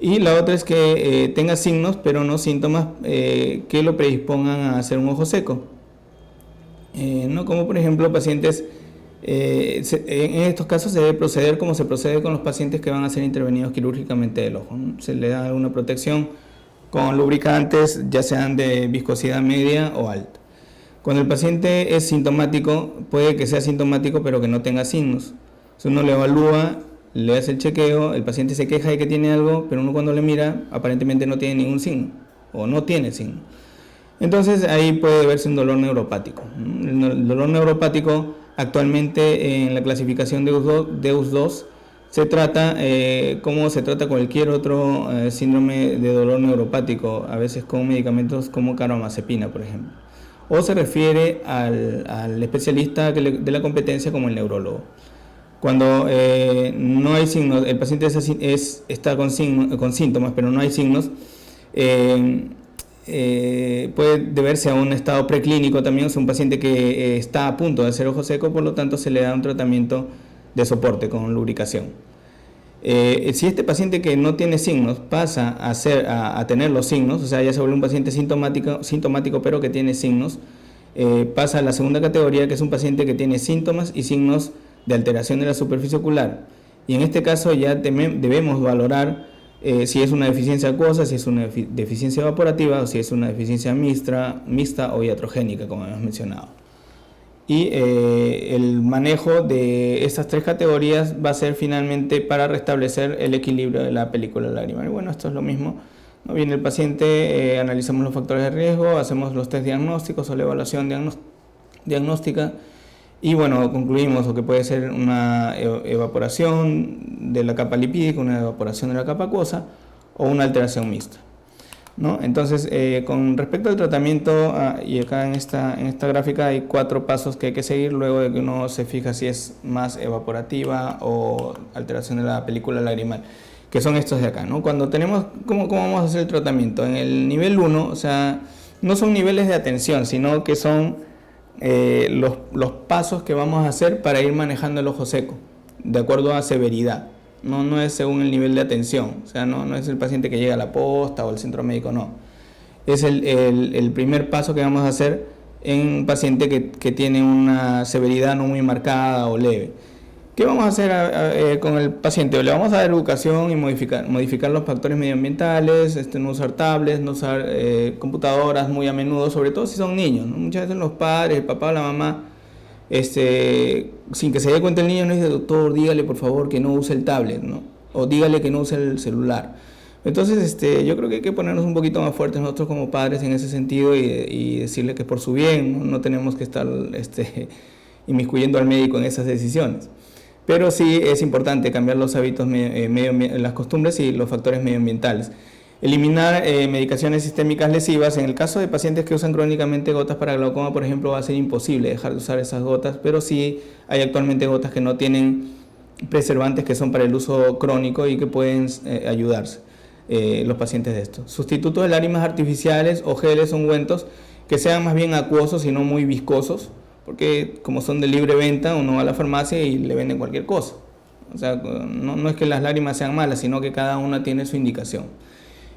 Y la otra es que tenga signos pero no síntomas que lo predispongan a hacer un ojo seco. ¿No? Como por ejemplo pacientes, en estos casos se debe proceder como se procede con los pacientes que van a ser intervenidos quirúrgicamente del ojo, ¿no? Se le da alguna protección con lubricantes, ya sean de viscosidad media o alta. Cuando el paciente es sintomático, puede que sea sintomático pero que no tenga signos. Entonces uno le evalúa, le hace el chequeo, el paciente se queja de que tiene algo, pero uno cuando le mira aparentemente no tiene ningún signo o no tiene signo. Entonces ahí puede verse un dolor neuropático. El dolor neuropático actualmente en la clasificación de DEUS-2 se trata como se trata cualquier otro síndrome de dolor neuropático, a veces con medicamentos como carbamazepina, por ejemplo. O se refiere al especialista de la competencia como el neurólogo. Cuando no hay signos, el paciente está con síntomas pero no hay signos, puede deberse a un estado preclínico también, es un paciente que está a punto de hacer ojo seco, por lo tanto se le da un tratamiento de soporte con lubricación. Si este paciente que no tiene signos pasa a tener los signos, o sea, ya se vuelve un paciente sintomático pero que tiene signos, pasa a la segunda categoría, que es un paciente que tiene síntomas y signos de alteración de la superficie ocular. Y en este caso ya debemos valorar si es una deficiencia acuosa, si es una deficiencia evaporativa o si es una deficiencia mixta o iatrogénica, como hemos mencionado. Y el manejo de estas tres categorías va a ser finalmente para restablecer el equilibrio de la película lagrimal. Y bueno, esto es lo mismo, ¿no? Viene el paciente, analizamos los factores de riesgo, hacemos los test diagnósticos o la evaluación diagnóstica y bueno, concluimos o que puede ser una evaporación de la capa lipídica, una evaporación de la capa acuosa o una alteración mixta, ¿no? Entonces, con respecto al tratamiento, y acá en esta gráfica hay 4 pasos que hay que seguir luego de que uno se fija si es más evaporativa o alteración de la película lagrimal, que son estos de acá, ¿no? Cuando tenemos, ¿cómo vamos a hacer el tratamiento? En el nivel 1, o sea, no son niveles de atención, sino que son los pasos que vamos a hacer para ir manejando el ojo seco, de acuerdo a severidad. No es según el nivel de atención, o sea, no es el paciente que llega a la posta o al centro médico, no. Es el primer paso que vamos a hacer en un paciente que tiene una severidad no muy marcada o leve. ¿Qué vamos a hacer con el paciente? Le vamos a dar educación y modificar los factores medioambientales, no usar tablets, no usar computadoras muy a menudo, sobre todo si son niños, ¿no? Muchas veces los padres, el papá o la mamá, sin que se dé cuenta el niño, no dice, doctor, dígale por favor que no use el tablet, ¿no? O dígale que no use el celular. Entonces, yo creo que hay que ponernos un poquito más fuertes nosotros como padres en ese sentido y decirle que por su bien no tenemos que estar inmiscuyendo al médico en esas decisiones. Pero sí es importante cambiar los hábitos, las costumbres y los factores medioambientales. Eliminar medicaciones sistémicas lesivas. En el caso de pacientes que usan crónicamente gotas para glaucoma, por ejemplo, va a ser imposible dejar de usar esas gotas, pero sí hay actualmente gotas que no tienen preservantes, que son para el uso crónico y que pueden ayudarse los pacientes de esto. Sustitutos de lágrimas artificiales o geles o ungüentos que sean más bien acuosos y no muy viscosos, porque como son de libre venta, uno va a la farmacia y le venden cualquier cosa. O sea, no es que las lágrimas sean malas, sino que cada una tiene su indicación.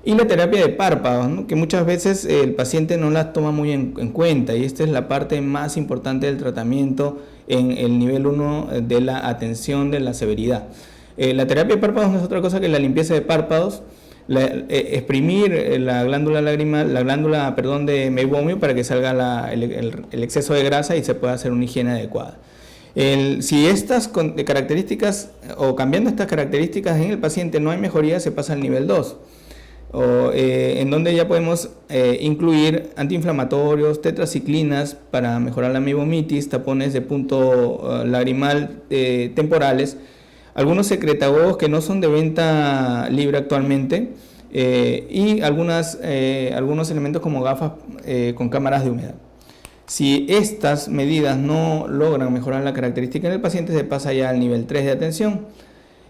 Y la terapia de párpados, ¿no? Que muchas veces el paciente no las toma muy en cuenta, y esta es la parte más importante del tratamiento en el nivel 1 de la atención de la severidad. La terapia de párpados no es otra cosa que la limpieza de párpados, exprimir la glándula lagrimal, de meibomio para que salga el exceso de grasa y se pueda hacer una higiene adecuada. Si estas características o cambiando estas características en el paciente no hay mejoría, se pasa al nivel 2, en donde ya podemos incluir antiinflamatorios, tetraciclinas para mejorar la meibomitis, tapones de punto lagrimal temporales, algunos secretagogos que no son de venta libre actualmente, y algunos elementos como gafas con cámaras de humedad. Si estas medidas no logran mejorar la característica del paciente, se pasa ya al nivel 3 de atención,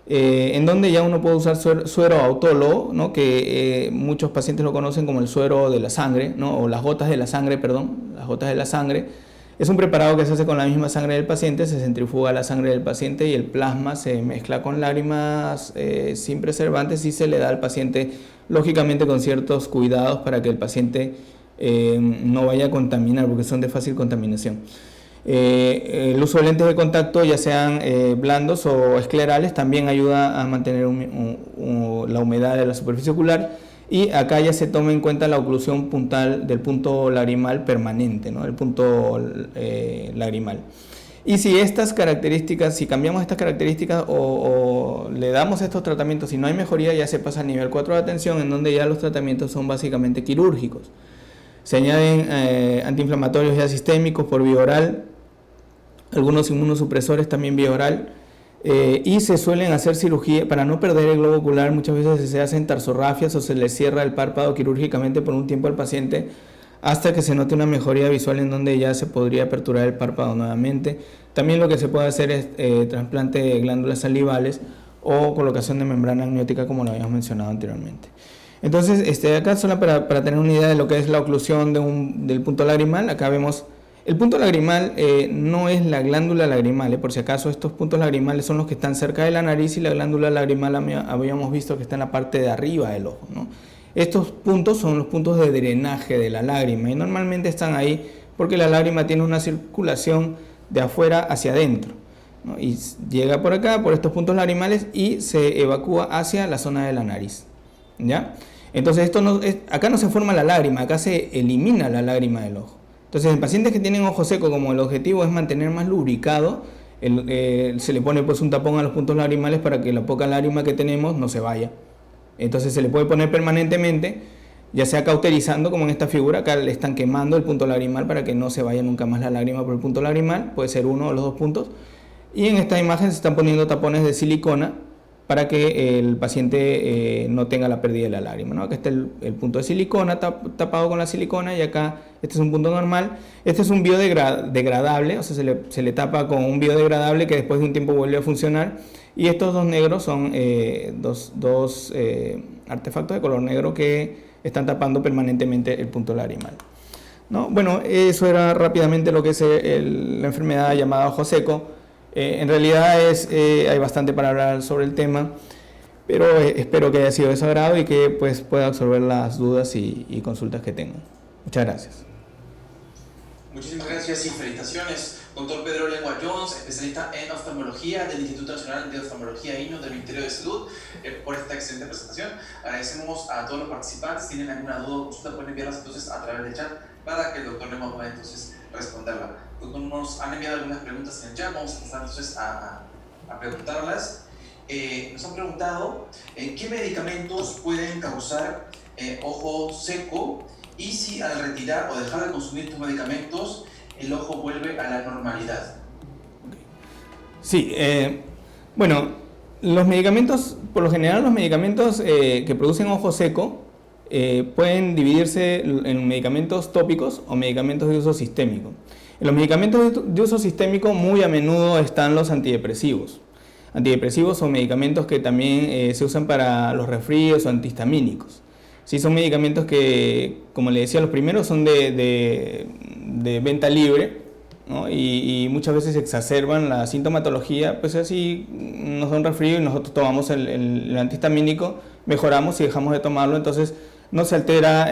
en donde ya uno puede usar suero autólogo, ¿no? Que muchos pacientes lo conocen como el suero de la sangre, ¿no? O las gotas de la sangre, perdón, las gotas de la sangre. Es un preparado que se hace con la misma sangre del paciente, se centrifuga la sangre del paciente y el plasma se mezcla con lágrimas sin preservantes y se le da al paciente, lógicamente con ciertos cuidados para que el paciente no vaya a contaminar, porque son de fácil contaminación. El uso de lentes de contacto, ya sean blandos o esclerales, también ayuda a mantener la humedad de la superficie ocular. Y acá ya se toma en cuenta la oclusión puntal del punto lagrimal permanente, ¿no? El punto lagrimal. Y si cambiamos estas características o le damos estos tratamientos, si no hay mejoría, ya se pasa al nivel 4 de atención, en donde ya los tratamientos son básicamente quirúrgicos. Se añaden antiinflamatorios ya sistémicos por vía oral, algunos inmunosupresores también vía oral, y se suelen hacer cirugía para no perder el globo ocular. Muchas veces se hacen tarsorrafias o se le cierra el párpado quirúrgicamente por un tiempo al paciente hasta que se note una mejoría visual, en donde ya se podría aperturar el párpado nuevamente. También lo que se puede hacer es trasplante de glándulas salivales o colocación de membrana amniótica, como lo habíamos mencionado anteriormente. Entonces, acá solo para tener una idea de lo que es la oclusión del punto lagrimal, acá vemos el punto lagrimal no es la glándula lagrimal, por si acaso estos puntos lagrimales son los que están cerca de la nariz y la glándula lagrimal habíamos visto que está en la parte de arriba del ojo, ¿no? Estos puntos son los puntos de drenaje de la lágrima y normalmente están ahí porque la lágrima tiene una circulación de afuera hacia adentro, ¿no? Y llega por acá, por estos puntos lagrimales y se evacúa hacia la zona de la nariz, ¿ya? Entonces acá no se forma la lágrima, acá se elimina la lágrima del ojo. Entonces, en pacientes que tienen ojo seco, como el objetivo es mantener más lubricado, se le pone pues un tapón a los puntos lagrimales para que la poca lágrima que tenemos no se vaya. Entonces se le puede poner permanentemente, ya sea cauterizando, como en esta figura, acá le están quemando el punto lagrimal para que no se vaya nunca más la lágrima por el punto lagrimal, puede ser uno o los dos puntos. Y en esta imagen se están poniendo tapones de silicona para que el paciente no tenga la pérdida de la lágrima, ¿no? Acá está el punto de silicona tapado con la silicona y acá este es un punto normal. Este es un biodegradable, o sea, se le tapa con un biodegradable que después de un tiempo vuelve a funcionar. Y estos dos negros son dos artefactos de color negro que están tapando permanentemente el punto lagrimal, ¿no? Bueno, eso era rápidamente lo que es la enfermedad llamada ojo seco. En realidad hay bastante para hablar sobre el tema, pero espero que haya sido de su agrado y que pues, pueda absorber las dudas y consultas que tengan. Muchas gracias. Muchísimas gracias y felicitaciones, doctor Pedro Lengua Jones, especialista en oftalmología del Instituto Nacional de Oftalmología INO del Ministerio de Salud, por esta excelente presentación. Agradecemos a todos los participantes. Si tienen alguna duda o consulta, pueden enviarlas entonces a través del chat para que el doctor Lengua pueda entonces responderla. Doctor, nos han enviado algunas preguntas en el chat, vamos a pasar entonces a preguntarlas. Nos han preguntado qué medicamentos pueden causar ojo seco y si al retirar o dejar de consumir estos medicamentos el ojo vuelve a la normalidad. Sí, bueno, los medicamentos, por lo general los medicamentos que producen ojo seco pueden dividirse en medicamentos tópicos o medicamentos de uso sistémico. En los medicamentos de uso sistémico muy a menudo están los antidepresivos. Antidepresivos son medicamentos que también se usan para los resfríos o antihistamínicos. Sí, son medicamentos que, como le decía, los primeros son de venta libre, ¿no? Y muchas veces exacerban la sintomatología, pues así nos da un resfrío y nosotros tomamos el antihistamínico, mejoramos y dejamos de tomarlo, entonces no se altera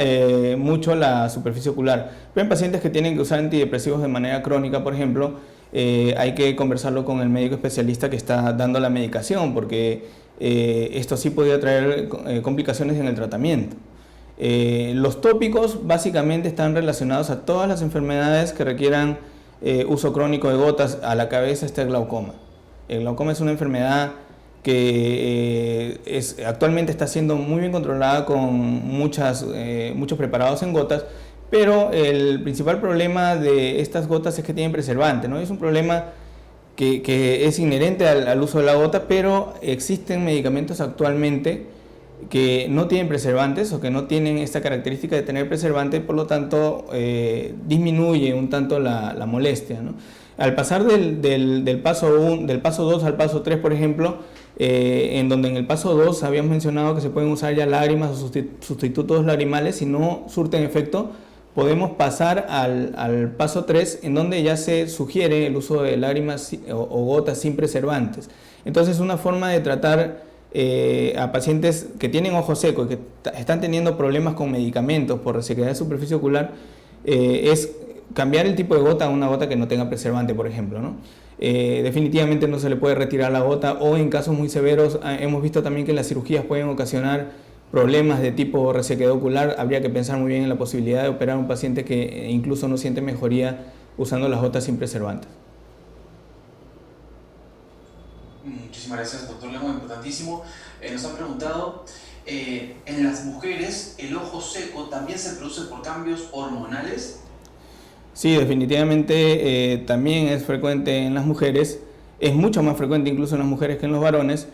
mucho la superficie ocular. Pero en pacientes que tienen que usar antidepresivos de manera crónica, por ejemplo, hay que conversarlo con el médico especialista que está dando la medicación, porque esto sí podría traer complicaciones en el tratamiento. Los tópicos básicamente están relacionados a todas las enfermedades que requieran uso crónico de gotas. A la cabeza está el glaucoma. El glaucoma es una enfermedad que actualmente está siendo muy bien controlada con muchos preparados en gotas, pero el principal problema de estas gotas es que tienen preservante, ¿no? Es un problema que es inherente al uso de la gota, pero existen medicamentos actualmente que no tienen preservantes o que no tienen esta característica de tener preservante, por lo tanto disminuye un tanto la molestia, ¿no? Al pasar del paso 2 al paso 3, por ejemplo, en donde en el paso 2 habíamos mencionado que se pueden usar ya lágrimas o sustitutos lagrimales, si no surten efecto, podemos pasar al paso 3, en donde ya se sugiere el uso de lágrimas o gotas sin preservantes. Entonces, una forma de tratar a pacientes que tienen ojo seco y que están teniendo problemas con medicamentos por resequedad de superficie ocular es cambiar el tipo de gota a una gota que no tenga preservante, por ejemplo, ¿no? Definitivamente no se le puede retirar la gota, o en casos muy severos hemos visto también que las cirugías pueden ocasionar problemas de tipo resequedad ocular. Habría que pensar muy bien en la posibilidad de operar a un paciente que incluso no siente mejoría usando las gotas sin preservantes. Muchísimas gracias, doctor Lengua, importantísimo. Nos han preguntado, ¿en las mujeres el ojo seco también se produce por cambios hormonales? Sí, definitivamente también es frecuente en las mujeres, es mucho más frecuente incluso en las mujeres que en los varones,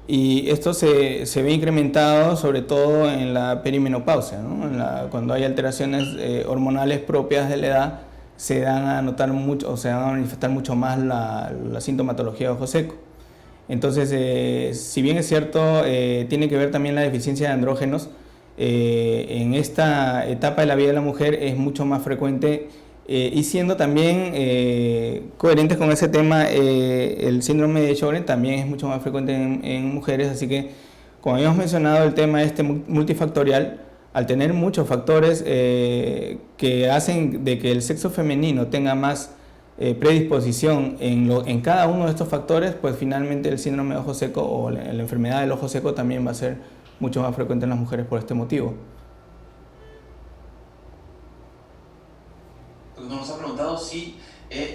y esto se ve incrementado sobre todo en la perimenopausia, ¿no? Cuando hay alteraciones hormonales propias de la edad, se dan a notar mucho, o se van a manifestar mucho más la sintomatología de ojo seco. Entonces, si bien es cierto, tiene que ver también la deficiencia de andrógenos, en esta etapa de la vida de la mujer es mucho más frecuente, y siendo también coherentes con ese tema, el síndrome de Sjögren también es mucho más frecuente en mujeres, así que, como habíamos mencionado, el tema este multifactorial, al tener muchos factores que hacen de que el sexo femenino tenga más predisposición en cada uno de estos factores, pues finalmente el síndrome de ojo seco o la enfermedad del ojo seco también va a ser mucho más frecuente en las mujeres por este motivo. Nos ha preguntado si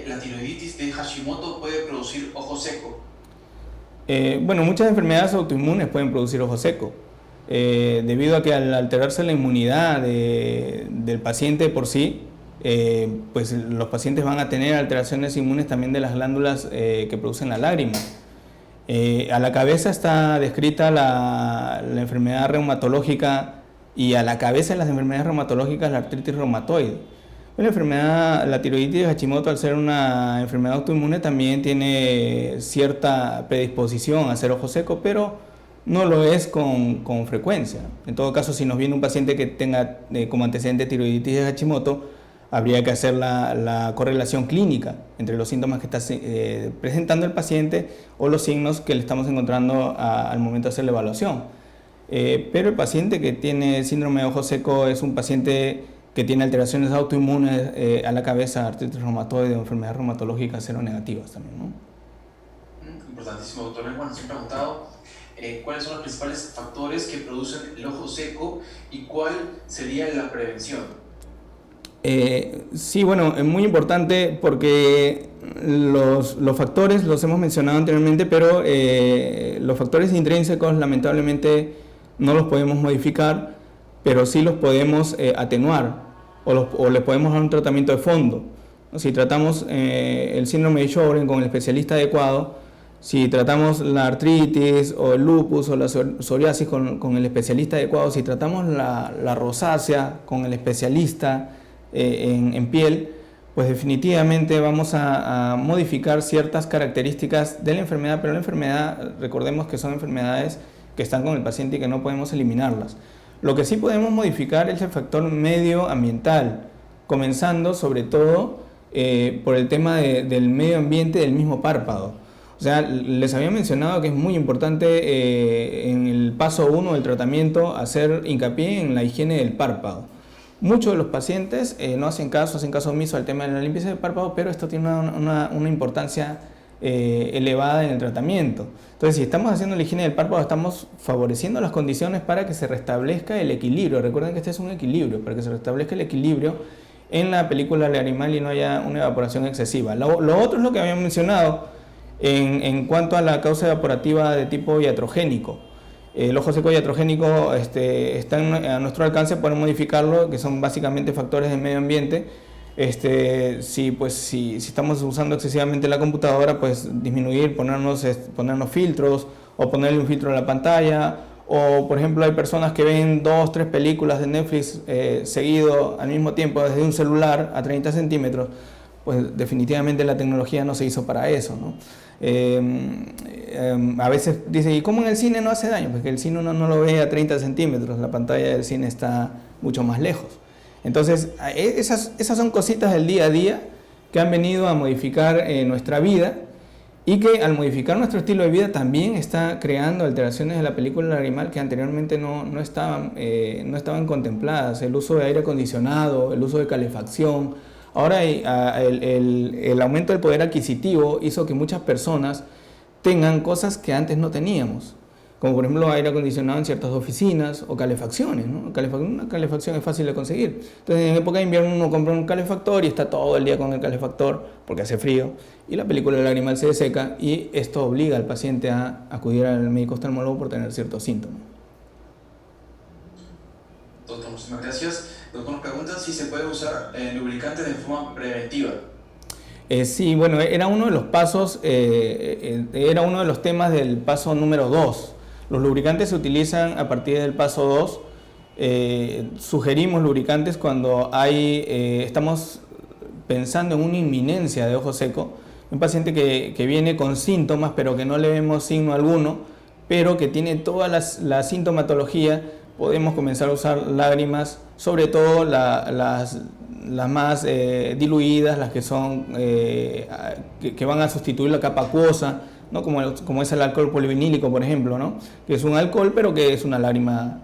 la tiroiditis de Hashimoto puede producir ojo seco. Bueno, muchas enfermedades autoinmunes pueden producir ojo seco, debido a que al alterarse la inmunidad del paciente por sí, pues los pacientes van a tener alteraciones inmunes también de las glándulas que producen la lágrima. A la cabeza está descrita la enfermedad reumatológica, y a la cabeza de las enfermedades reumatológicas la artritis reumatoide. La tiroiditis de Hashimoto, al ser una enfermedad autoinmune, también tiene cierta predisposición a hacer ojo seco, pero no lo es con frecuencia. En todo caso, si nos viene un paciente que tenga como antecedente tiroiditis de Hashimoto, habría que hacer la correlación clínica entre los síntomas que está presentando el paciente o los signos que le estamos encontrando al momento de hacer la evaluación. Pero el paciente que tiene síndrome de ojo seco es un paciente que tiene alteraciones autoinmunes a la cabeza, artritis reumatoide o enfermedades reumatológicas seronegativas también, ¿no? Importantísimo, doctor. Bueno, nos han preguntado cuáles son los principales factores que producen el ojo seco y cuál sería la prevención. Sí, bueno, es muy importante porque los factores los hemos mencionado anteriormente, pero los factores intrínsecos lamentablemente no los podemos modificar, pero sí los podemos atenuar o les podemos dar un tratamiento de fondo. Si tratamos el síndrome de Sjögren con el especialista adecuado, si tratamos la artritis o el lupus o la psoriasis con el especialista adecuado, si tratamos la rosácea con el especialista en piel, pues definitivamente vamos a modificar ciertas características de la enfermedad, pero la enfermedad, recordemos que son enfermedades que están con el paciente y que no podemos eliminarlas. Lo que sí podemos modificar es el factor medioambiental, comenzando sobre todo por el tema del medio ambiente del mismo párpado. O sea, les había mencionado que es muy importante en el paso 1 del tratamiento hacer hincapié en la higiene del párpado. Muchos de los pacientes no hacen caso omiso al tema de la limpieza del párpado, pero esto tiene una importancia elevada en el tratamiento. Entonces, si estamos haciendo la higiene del párpado, estamos favoreciendo las condiciones para que se restablezca el equilibrio. Recuerden que este es un equilibrio, para que se restablezca el equilibrio en la película lagrimal y no haya una evaporación excesiva. Lo otro es lo que habíamos mencionado en cuanto a la causa evaporativa de tipo iatrogénico. El ojo seco iatrogénico está a nuestro alcance, podemos modificarlo, que son básicamente factores del medio ambiente. Si estamos usando excesivamente la computadora, pues disminuir, ponernos filtros o ponerle un filtro a la pantalla, o por ejemplo hay personas que ven 2 o 3 películas de Netflix seguido al mismo tiempo desde un celular a 30 centímetros, pues definitivamente la tecnología no se hizo para eso, ¿no? A veces dice, ¿y cómo en el cine no hace daño? Porque el cine uno no lo ve a 30 centímetros, la pantalla del cine está mucho más lejos. Entonces, esas son cositas del día a día que han venido a modificar nuestra vida, y que al modificar nuestro estilo de vida también está creando alteraciones de la película lagrimal que anteriormente no estaban contempladas. El uso de aire acondicionado, el uso de calefacción. Ahora el aumento del poder adquisitivo hizo que muchas personas tengan cosas que antes no teníamos, como por ejemplo aire acondicionado en ciertas oficinas o calefacciones, ¿no? Una calefacción es fácil de conseguir. Entonces, en época de invierno uno compra un calefactor y está todo el día con el calefactor porque hace frío y la película lagrimal se deseca, y esto obliga al paciente a acudir al médico oftalmólogo por tener ciertos síntomas. Doctor, muchísimas gracias. Doctor, nos preguntan si se puede usar lubricantes de forma preventiva. Sí, bueno, era uno de los pasos, era uno de los temas del paso número 2. Los lubricantes se utilizan a partir del paso 2. Sugerimos lubricantes cuando estamos pensando en una inminencia de ojo seco. Un paciente que viene con síntomas, pero que no le vemos signo alguno, pero que tiene toda la sintomatología, podemos comenzar a usar lágrimas, sobre todo las más diluidas, las que son que van a sustituir la capa acuosa, ¿no? Como es el alcohol polivinílico, por ejemplo, ¿no? Que es un alcohol pero que es una lágrima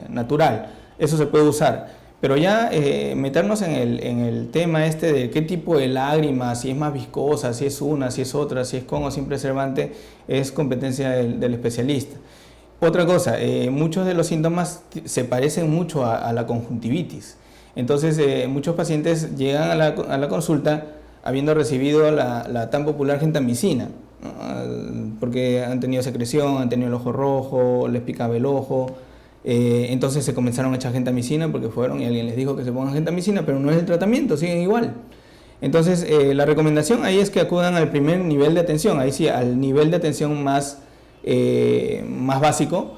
natural. Eso se puede usar. Pero ya meternos en el tema este de qué tipo de lágrima, si es más viscosa, si es una, si es otra, si es con o sin preservante, es competencia del especialista. Otra cosa, muchos de los síntomas se parecen mucho a la conjuntivitis. Entonces, muchos pacientes llegan a la consulta habiendo recibido la tan popular gentamicina, ¿no? Porque han tenido secreción, han tenido el ojo rojo, les picaba el ojo. Entonces se comenzaron a echar gentamicina porque fueron y alguien les dijo que se pongan gentamicina, pero no es el tratamiento, siguen igual. Entonces, la recomendación ahí es que acudan al primer nivel de atención, ahí sí, al nivel de atención más básico,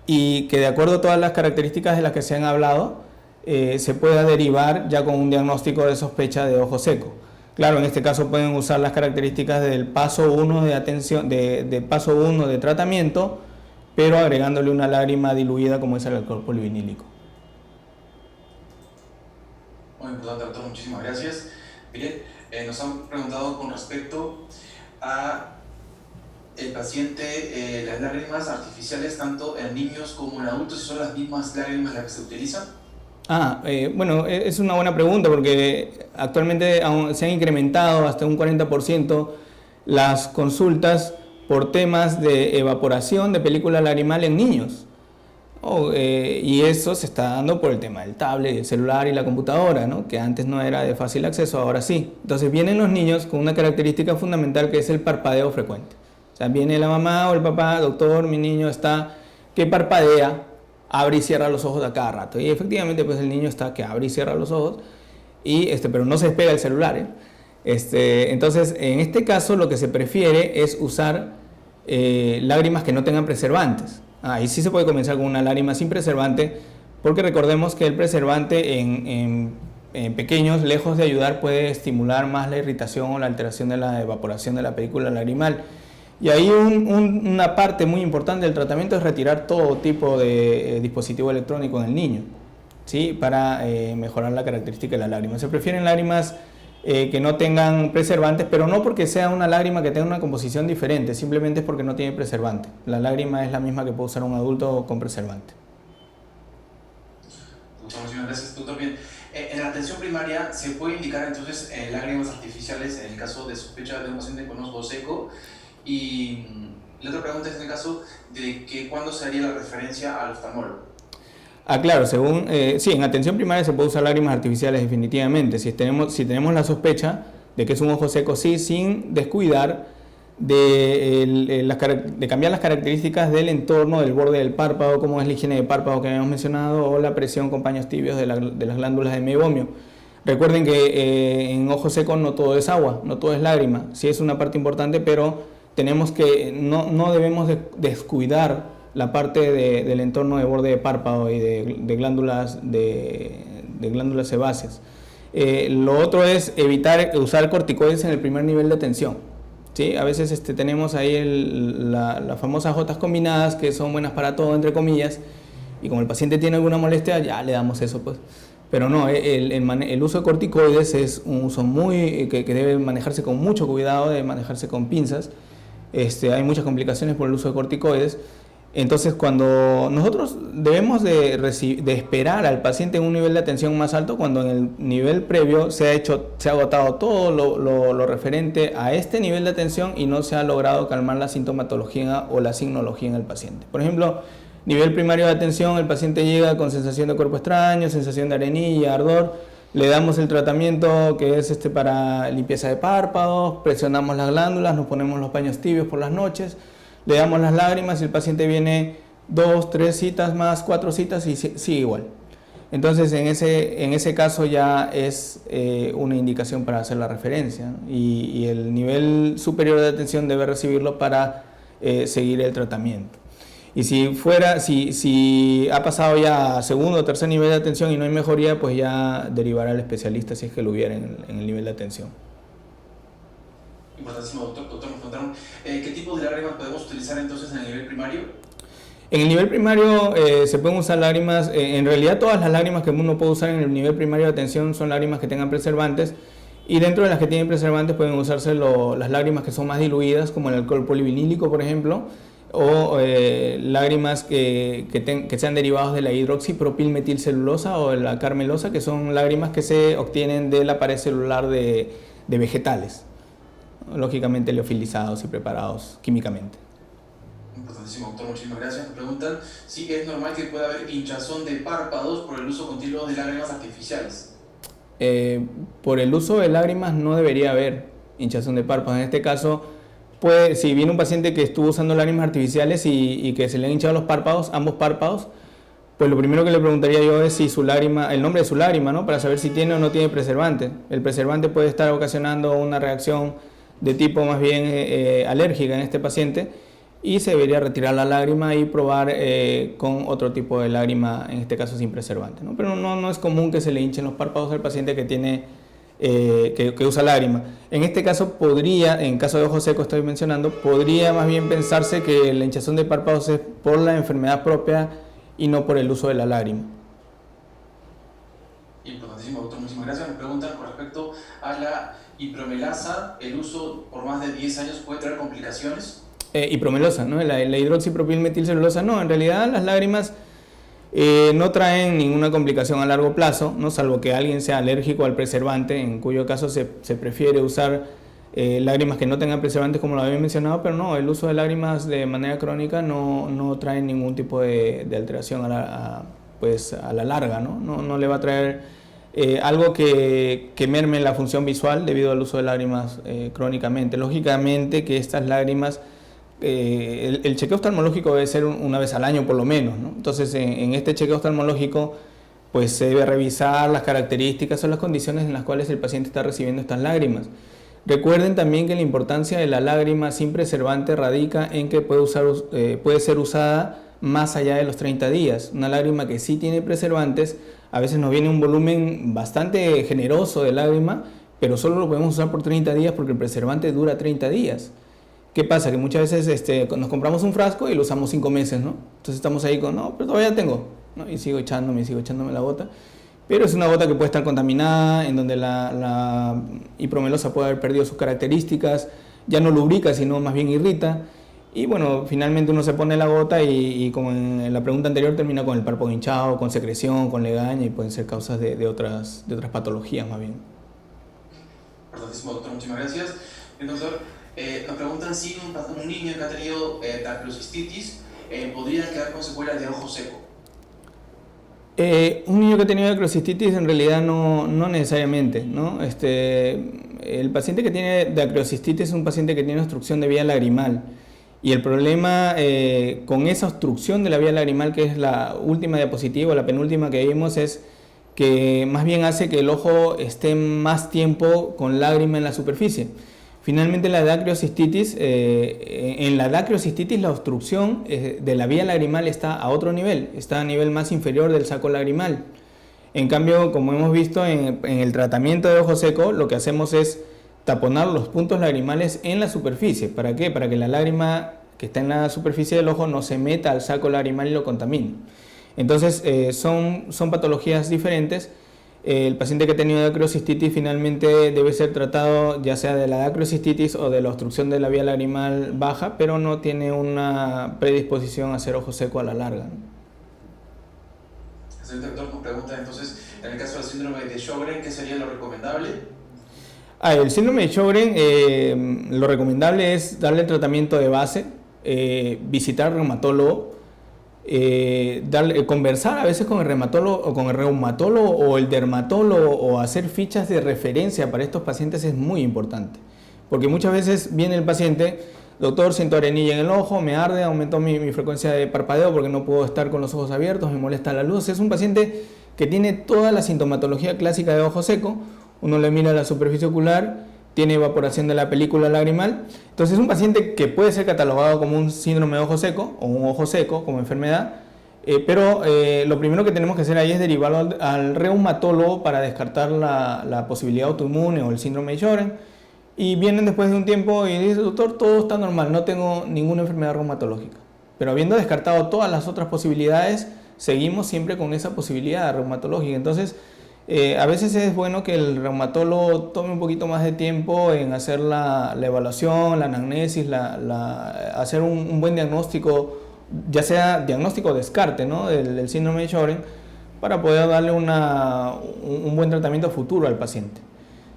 y que de acuerdo a todas las características de las que se han hablado, se pueda derivar ya con un diagnóstico de sospecha de ojo seco. Claro, en este caso pueden usar las características del paso 1 de atención, de paso 1 de tratamiento, pero agregándole una lágrima diluida como es el alcohol polivinílico. Muy importante, doctor, muchísimas gracias. Mire, nos han preguntado con respecto a el paciente, las lágrimas artificiales tanto en niños como en adultos, si son las mismas lágrimas las que se utilizan. Bueno, es una buena pregunta porque actualmente se han incrementado hasta un 40% las consultas por temas de evaporación de película lagrimal en niños. Y eso se está dando por el tema del tablet, el celular y la computadora, ¿no? Que antes no era de fácil acceso, ahora sí. Entonces vienen los niños con una característica fundamental que es el parpadeo frecuente. O sea, viene la mamá o el papá, doctor, mi niño está que parpadea, abre y cierra los ojos a cada rato. Y efectivamente pues el niño está que abre y cierra los ojos, pero no se despega el celular, entonces, en este caso lo que se prefiere es usar lágrimas que no tengan preservantes. Ahí sí se puede comenzar con una lágrima sin preservante, porque recordemos que el preservante en pequeños, lejos de ayudar, puede estimular más la irritación o la alteración de la evaporación de la película lagrimal. Y ahí una parte muy importante del tratamiento es retirar todo tipo de dispositivo electrónico en el niño, ¿sí? Para mejorar la característica de la lágrima. Se prefieren lágrimas que no tengan preservantes, pero no porque sea una lágrima que tenga una composición diferente, simplemente es porque no tiene preservante. La lágrima es la misma que puede usar un adulto con preservante. Muchas gracias, doctor. Bien, en la atención primaria se puede indicar entonces lágrimas artificiales en el caso de sospecha de un paciente con ojo seco. Y la otra pregunta es en el caso de que cuándo se haría la referencia al oftalmólogo. Claro, sí, en atención primaria se puede usar lágrimas artificiales definitivamente. Si tenemos la sospecha de que es un ojo seco, sí, sin descuidar de cambiar las características del entorno, del borde del párpado, como es la higiene de párpado que habíamos mencionado, o la presión con paños tibios de las glándulas de meiomio. Recuerden que en ojo seco no todo es agua, no todo es lágrima. Sí es una parte importante, pero no debemos descuidar la parte del entorno de borde de párpado y de glándulas sebáceas. Lo otro es evitar usar corticoides en el primer nivel de atención, ¿sí? A veces tenemos ahí las famosas jotas combinadas que son buenas para todo, entre comillas, y como el paciente tiene alguna molestia, ya le damos eso, pues. Pero no, el uso de corticoides es un uso que debe manejarse con mucho cuidado, debe manejarse con pinzas. Hay muchas complicaciones por el uso de corticoides. Entonces, cuando nosotros debemos de esperar al paciente en un nivel de atención más alto, cuando en el nivel previo se ha agotado todo lo referente a este nivel de atención y no se ha logrado calmar la sintomatología o la signología en el paciente. Por ejemplo, nivel primario de atención, el paciente llega con sensación de cuerpo extraño, sensación de arenilla, ardor. Le damos el tratamiento que es para limpieza de párpados, presionamos las glándulas, nos ponemos los paños tibios por las noches, le damos las lágrimas y el paciente viene 2, 3 citas más, 4 citas y sigue igual. Entonces, en ese caso ya es una indicación para hacer la referencia, ¿no? Y el nivel superior de atención debe recibirlo para seguir el tratamiento. Y si ha pasado ya a segundo o tercer nivel de atención y no hay mejoría, pues ya derivará al especialista si es que lo hubiera en el nivel de atención. Importantísimo, doctor. Nos preguntaron, ¿qué tipo de lágrimas podemos utilizar entonces en el nivel primario? En el nivel primario se pueden usar lágrimas, en realidad todas las lágrimas que uno puede usar en el nivel primario de atención son lágrimas que tengan preservantes, y dentro de las que tienen preservantes pueden usarse las lágrimas que son más diluidas, como el alcohol polivinílico, por ejemplo, o lágrimas que sean derivados de la hidroxipropilmetilcelulosa o de la carmelosa, que son lágrimas que se obtienen de la pared celular de vegetales, lógicamente liofilizados y preparados químicamente. Importantísimo, doctor, muchísimas gracias. Me preguntan si es normal que pueda haber hinchazón de párpados por el uso continuo de lágrimas artificiales. Por el uso de lágrimas no debería haber hinchazón de párpados. En este caso, si viene un paciente que estuvo usando lágrimas artificiales y que se le han hinchado los párpados, ambos párpados, pues lo primero que le preguntaría yo es si su lágrima, el nombre de su lágrima, ¿no? Para saber si tiene o no tiene preservante. El preservante puede estar ocasionando una reacción de tipo más bien alérgica en este paciente, y se debería retirar la lágrima y probar con otro tipo de lágrima, en este caso sin preservante, ¿no? Pero no es común que se le hinchen los párpados al paciente que tiene que usa lágrima. En este caso en caso de ojo seco estoy mencionando, podría más bien pensarse que la hinchazón de párpados es por la enfermedad propia y no por el uso de la lágrima. Importantísimo, doctor, muchísimas gracias. Me preguntan con respecto a la hipromelasa, ¿el uso por más de 10 años puede traer complicaciones? Hipromelosa, ¿no? La hidroxipropilmetilcelulosa no, en realidad las lágrimas no traen ninguna complicación a largo plazo, ¿no? Salvo que alguien sea alérgico al preservante, en cuyo caso se prefiere usar lágrimas que no tengan preservantes, como lo había mencionado, pero no, el uso de lágrimas de manera crónica no trae ningún tipo de alteración pues a la larga, ¿no? No le va a traer algo que merme la función visual debido al uso de lágrimas crónicamente. Lógicamente que estas lágrimas, el chequeo oftalmológico debe ser una vez al año por lo menos, ¿no? Entonces en este chequeo oftalmológico pues se debe revisar las características o las condiciones en las cuales el paciente está recibiendo estas lágrimas. Recuerden también que la importancia de la lágrima sin preservante radica en que puede ser usada más allá de los 30 días. Una lágrima que sí tiene preservantes, a veces nos viene un volumen bastante generoso de lágrima, pero solo lo podemos usar por 30 días porque el preservante dura 30 días. ¿Qué pasa? Que muchas veces nos compramos un frasco y lo usamos 5 meses, ¿no? Entonces estamos ahí con, no, pero todavía tengo, ¿no? Y sigo echándome la gota. Pero es una gota que puede estar contaminada, en donde la hipromelosa puede haber perdido sus características, ya no lubrica, sino más bien irrita. Y bueno, finalmente uno se pone la gota y como en la pregunta anterior, termina con el párpado hinchado, con secreción, con legaña, y pueden ser causas de otras patologías más bien. Importantísimo, doctor, muchísimas gracias. Doctor, nos preguntan si un niño que ha tenido dacrocistitis podría quedar con secuelas de ojo seco. Un niño que ha tenido dacrocistitis en realidad no necesariamente, ¿no? El paciente que tiene dacrocistitis es un paciente que tiene obstrucción de vía lagrimal, y el problema con esa obstrucción de la vía lagrimal, que es la última diapositiva, la penúltima que vimos, es que más bien hace que el ojo esté más tiempo con lágrima en la superficie. Finalmente en la dacrocistitis la obstrucción de la vía lagrimal está a otro nivel, está a nivel más inferior del saco lagrimal. En cambio, como hemos visto en el tratamiento de ojo seco, lo que hacemos es taponar los puntos lagrimales en la superficie. ¿Para qué? Para que la lágrima que está en la superficie del ojo no se meta al saco lagrimal y lo contamine. Entonces son patologías diferentes. El paciente que ha tenido dacrocistitis finalmente debe ser tratado ya sea de la dacrocistitis o de la obstrucción de la vía lagrimal baja, pero no tiene una predisposición a hacer ojo seco a la larga, ¿no? El doctor nos pregunta entonces, en el caso del síndrome de Sjögren, ¿qué sería lo recomendable? El síndrome de Sjögren, lo recomendable es darle tratamiento de base, visitar al reumatólogo, conversar a veces con el reumatólogo o el dermatólogo, o hacer fichas de referencia para estos pacientes es muy importante, porque muchas veces viene el paciente: doctor, siento arenilla en el ojo, me arde, aumentó mi frecuencia de parpadeo porque no puedo estar con los ojos abiertos, me molesta la luz. Es un paciente que tiene toda la sintomatología clásica de ojo seco. Uno le mira la superficie ocular, tiene evaporación de la película lagrimal. Entonces es un paciente que puede ser catalogado como un síndrome de ojo seco o un ojo seco como enfermedad, pero lo primero que tenemos que hacer ahí es derivarlo al reumatólogo para descartar la posibilidad autoinmune o el síndrome de Sjögren. Y vienen después de un tiempo y dicen: doctor, todo está normal, no tengo ninguna enfermedad reumatológica. Pero habiendo descartado todas las otras posibilidades, seguimos siempre con esa posibilidad reumatológica. Entonces, a veces es bueno que el reumatólogo tome un poquito más de tiempo en hacer la evaluación, la anamnesis, hacer un buen diagnóstico, ya sea diagnóstico o descarte, ¿no?, del síndrome de Sjögren, para poder darle un buen tratamiento futuro al paciente.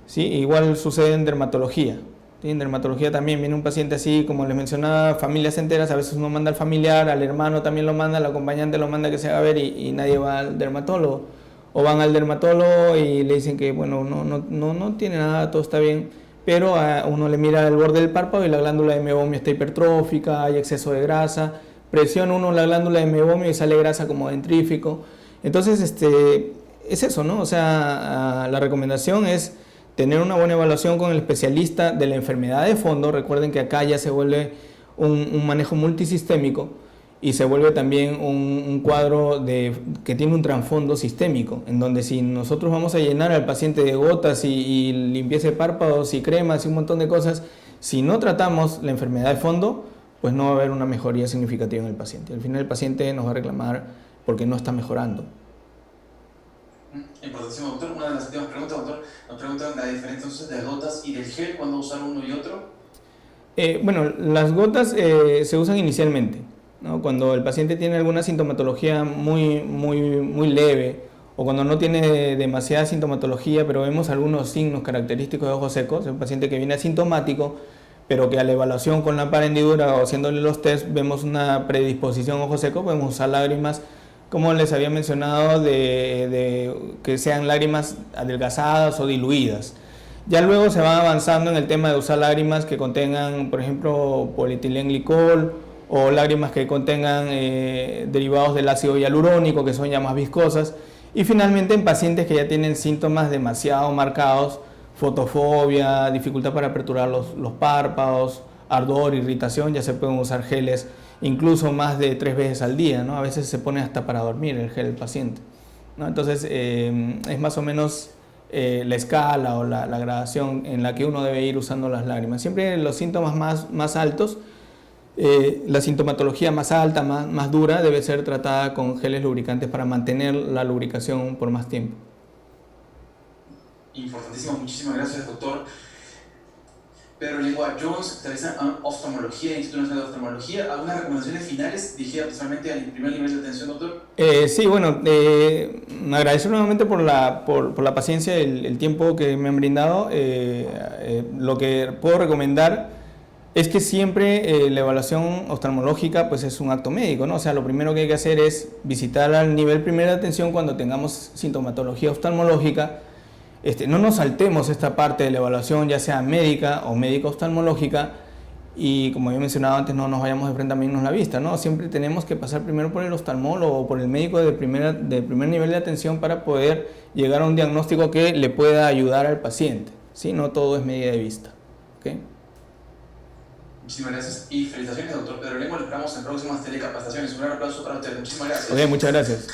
¿Sí? Igual sucede en dermatología. ¿Sí? En dermatología también viene un paciente así, como les mencionaba, familias enteras, a veces uno manda al familiar, al hermano también lo manda, al acompañante lo manda que se haga ver y nadie va al dermatólogo. O van al dermatólogo y le dicen que bueno, no tiene nada, todo está bien, pero a uno le mira el borde del párpado y la glándula de mebomio está hipertrófica, hay exceso de grasa, presiona uno la glándula de mebomio y sale grasa como dentrífico. Entonces, es eso, ¿no? O sea, la recomendación es tener una buena evaluación con el especialista de la enfermedad de fondo. Recuerden que acá ya se vuelve un manejo multisistémico y se vuelve también un cuadro que tiene un trasfondo sistémico, en donde si nosotros vamos a llenar al paciente de gotas y limpieza de párpados y cremas y un montón de cosas, si no tratamos la enfermedad de fondo, pues no va a haber una mejoría significativa en el paciente. Al final el paciente nos va a reclamar porque no está mejorando. Importantísimo, doctor. Una de las últimas preguntas, doctor, nos preguntan la diferencia entonces de las gotas y del gel, ¿cuándo usar uno y otro? Bueno, las gotas se usan inicialmente, ¿no? Cuando el paciente tiene alguna sintomatología muy leve o cuando no tiene demasiada sintomatología, pero vemos algunos signos característicos de ojos secos, un paciente que viene asintomático, pero que a la evaluación con la par hendidura o haciéndole los test vemos una predisposición a ojos secos, podemos usar lágrimas, como les había mencionado, que sean lágrimas adelgazadas o diluidas. Ya luego se va avanzando en el tema de usar lágrimas que contengan, por ejemplo, polietilenglicol o lágrimas que contengan derivados del ácido hialurónico, que son ya más viscosas. Y finalmente en pacientes que ya tienen síntomas demasiado marcados, fotofobia, dificultad para aperturar los párpados, ardor, irritación, ya se pueden usar geles incluso más de 3 veces al día, ¿no? A veces se pone hasta para dormir el gel del paciente, ¿no? Entonces es más o menos la escala o la gradación en la que uno debe ir usando las lágrimas. Siempre los síntomas más altos, la sintomatología más alta, más dura, debe ser tratada con geles lubricantes para mantener la lubricación por más tiempo. Importantísimo, muchísimas gracias, doctor. Pedro Lengua Jones, especialista en oftalmología, Instituto Nacional de Oftalmología. ¿Algunas recomendaciones finales dirigidas principalmente al primer nivel de atención, doctor? Sí, bueno, agradecer nuevamente por la paciencia, el tiempo que me han brindado. Lo que puedo recomendar es que siempre la evaluación oftalmológica pues es un acto médico, ¿no? O sea, lo primero que hay que hacer es visitar al nivel primera de atención cuando tengamos sintomatología oftalmológica. No nos saltemos esta parte de la evaluación, ya sea médica o médica oftalmológica, y como había mencionado antes, no nos vayamos de frente a medirnos la vista, ¿no? Siempre tenemos que pasar primero por el oftalmólogo o por el médico de primer nivel de atención para poder llegar a un diagnóstico que le pueda ayudar al paciente, ¿sí? No todo es medida de vista, ¿okay? Muchísimas gracias y felicitaciones, doctor Pedro Lengua. Le esperamos en próximas telecapacitaciones. Un gran aplauso para usted. Muchísimas gracias. Ok, muchas gracias.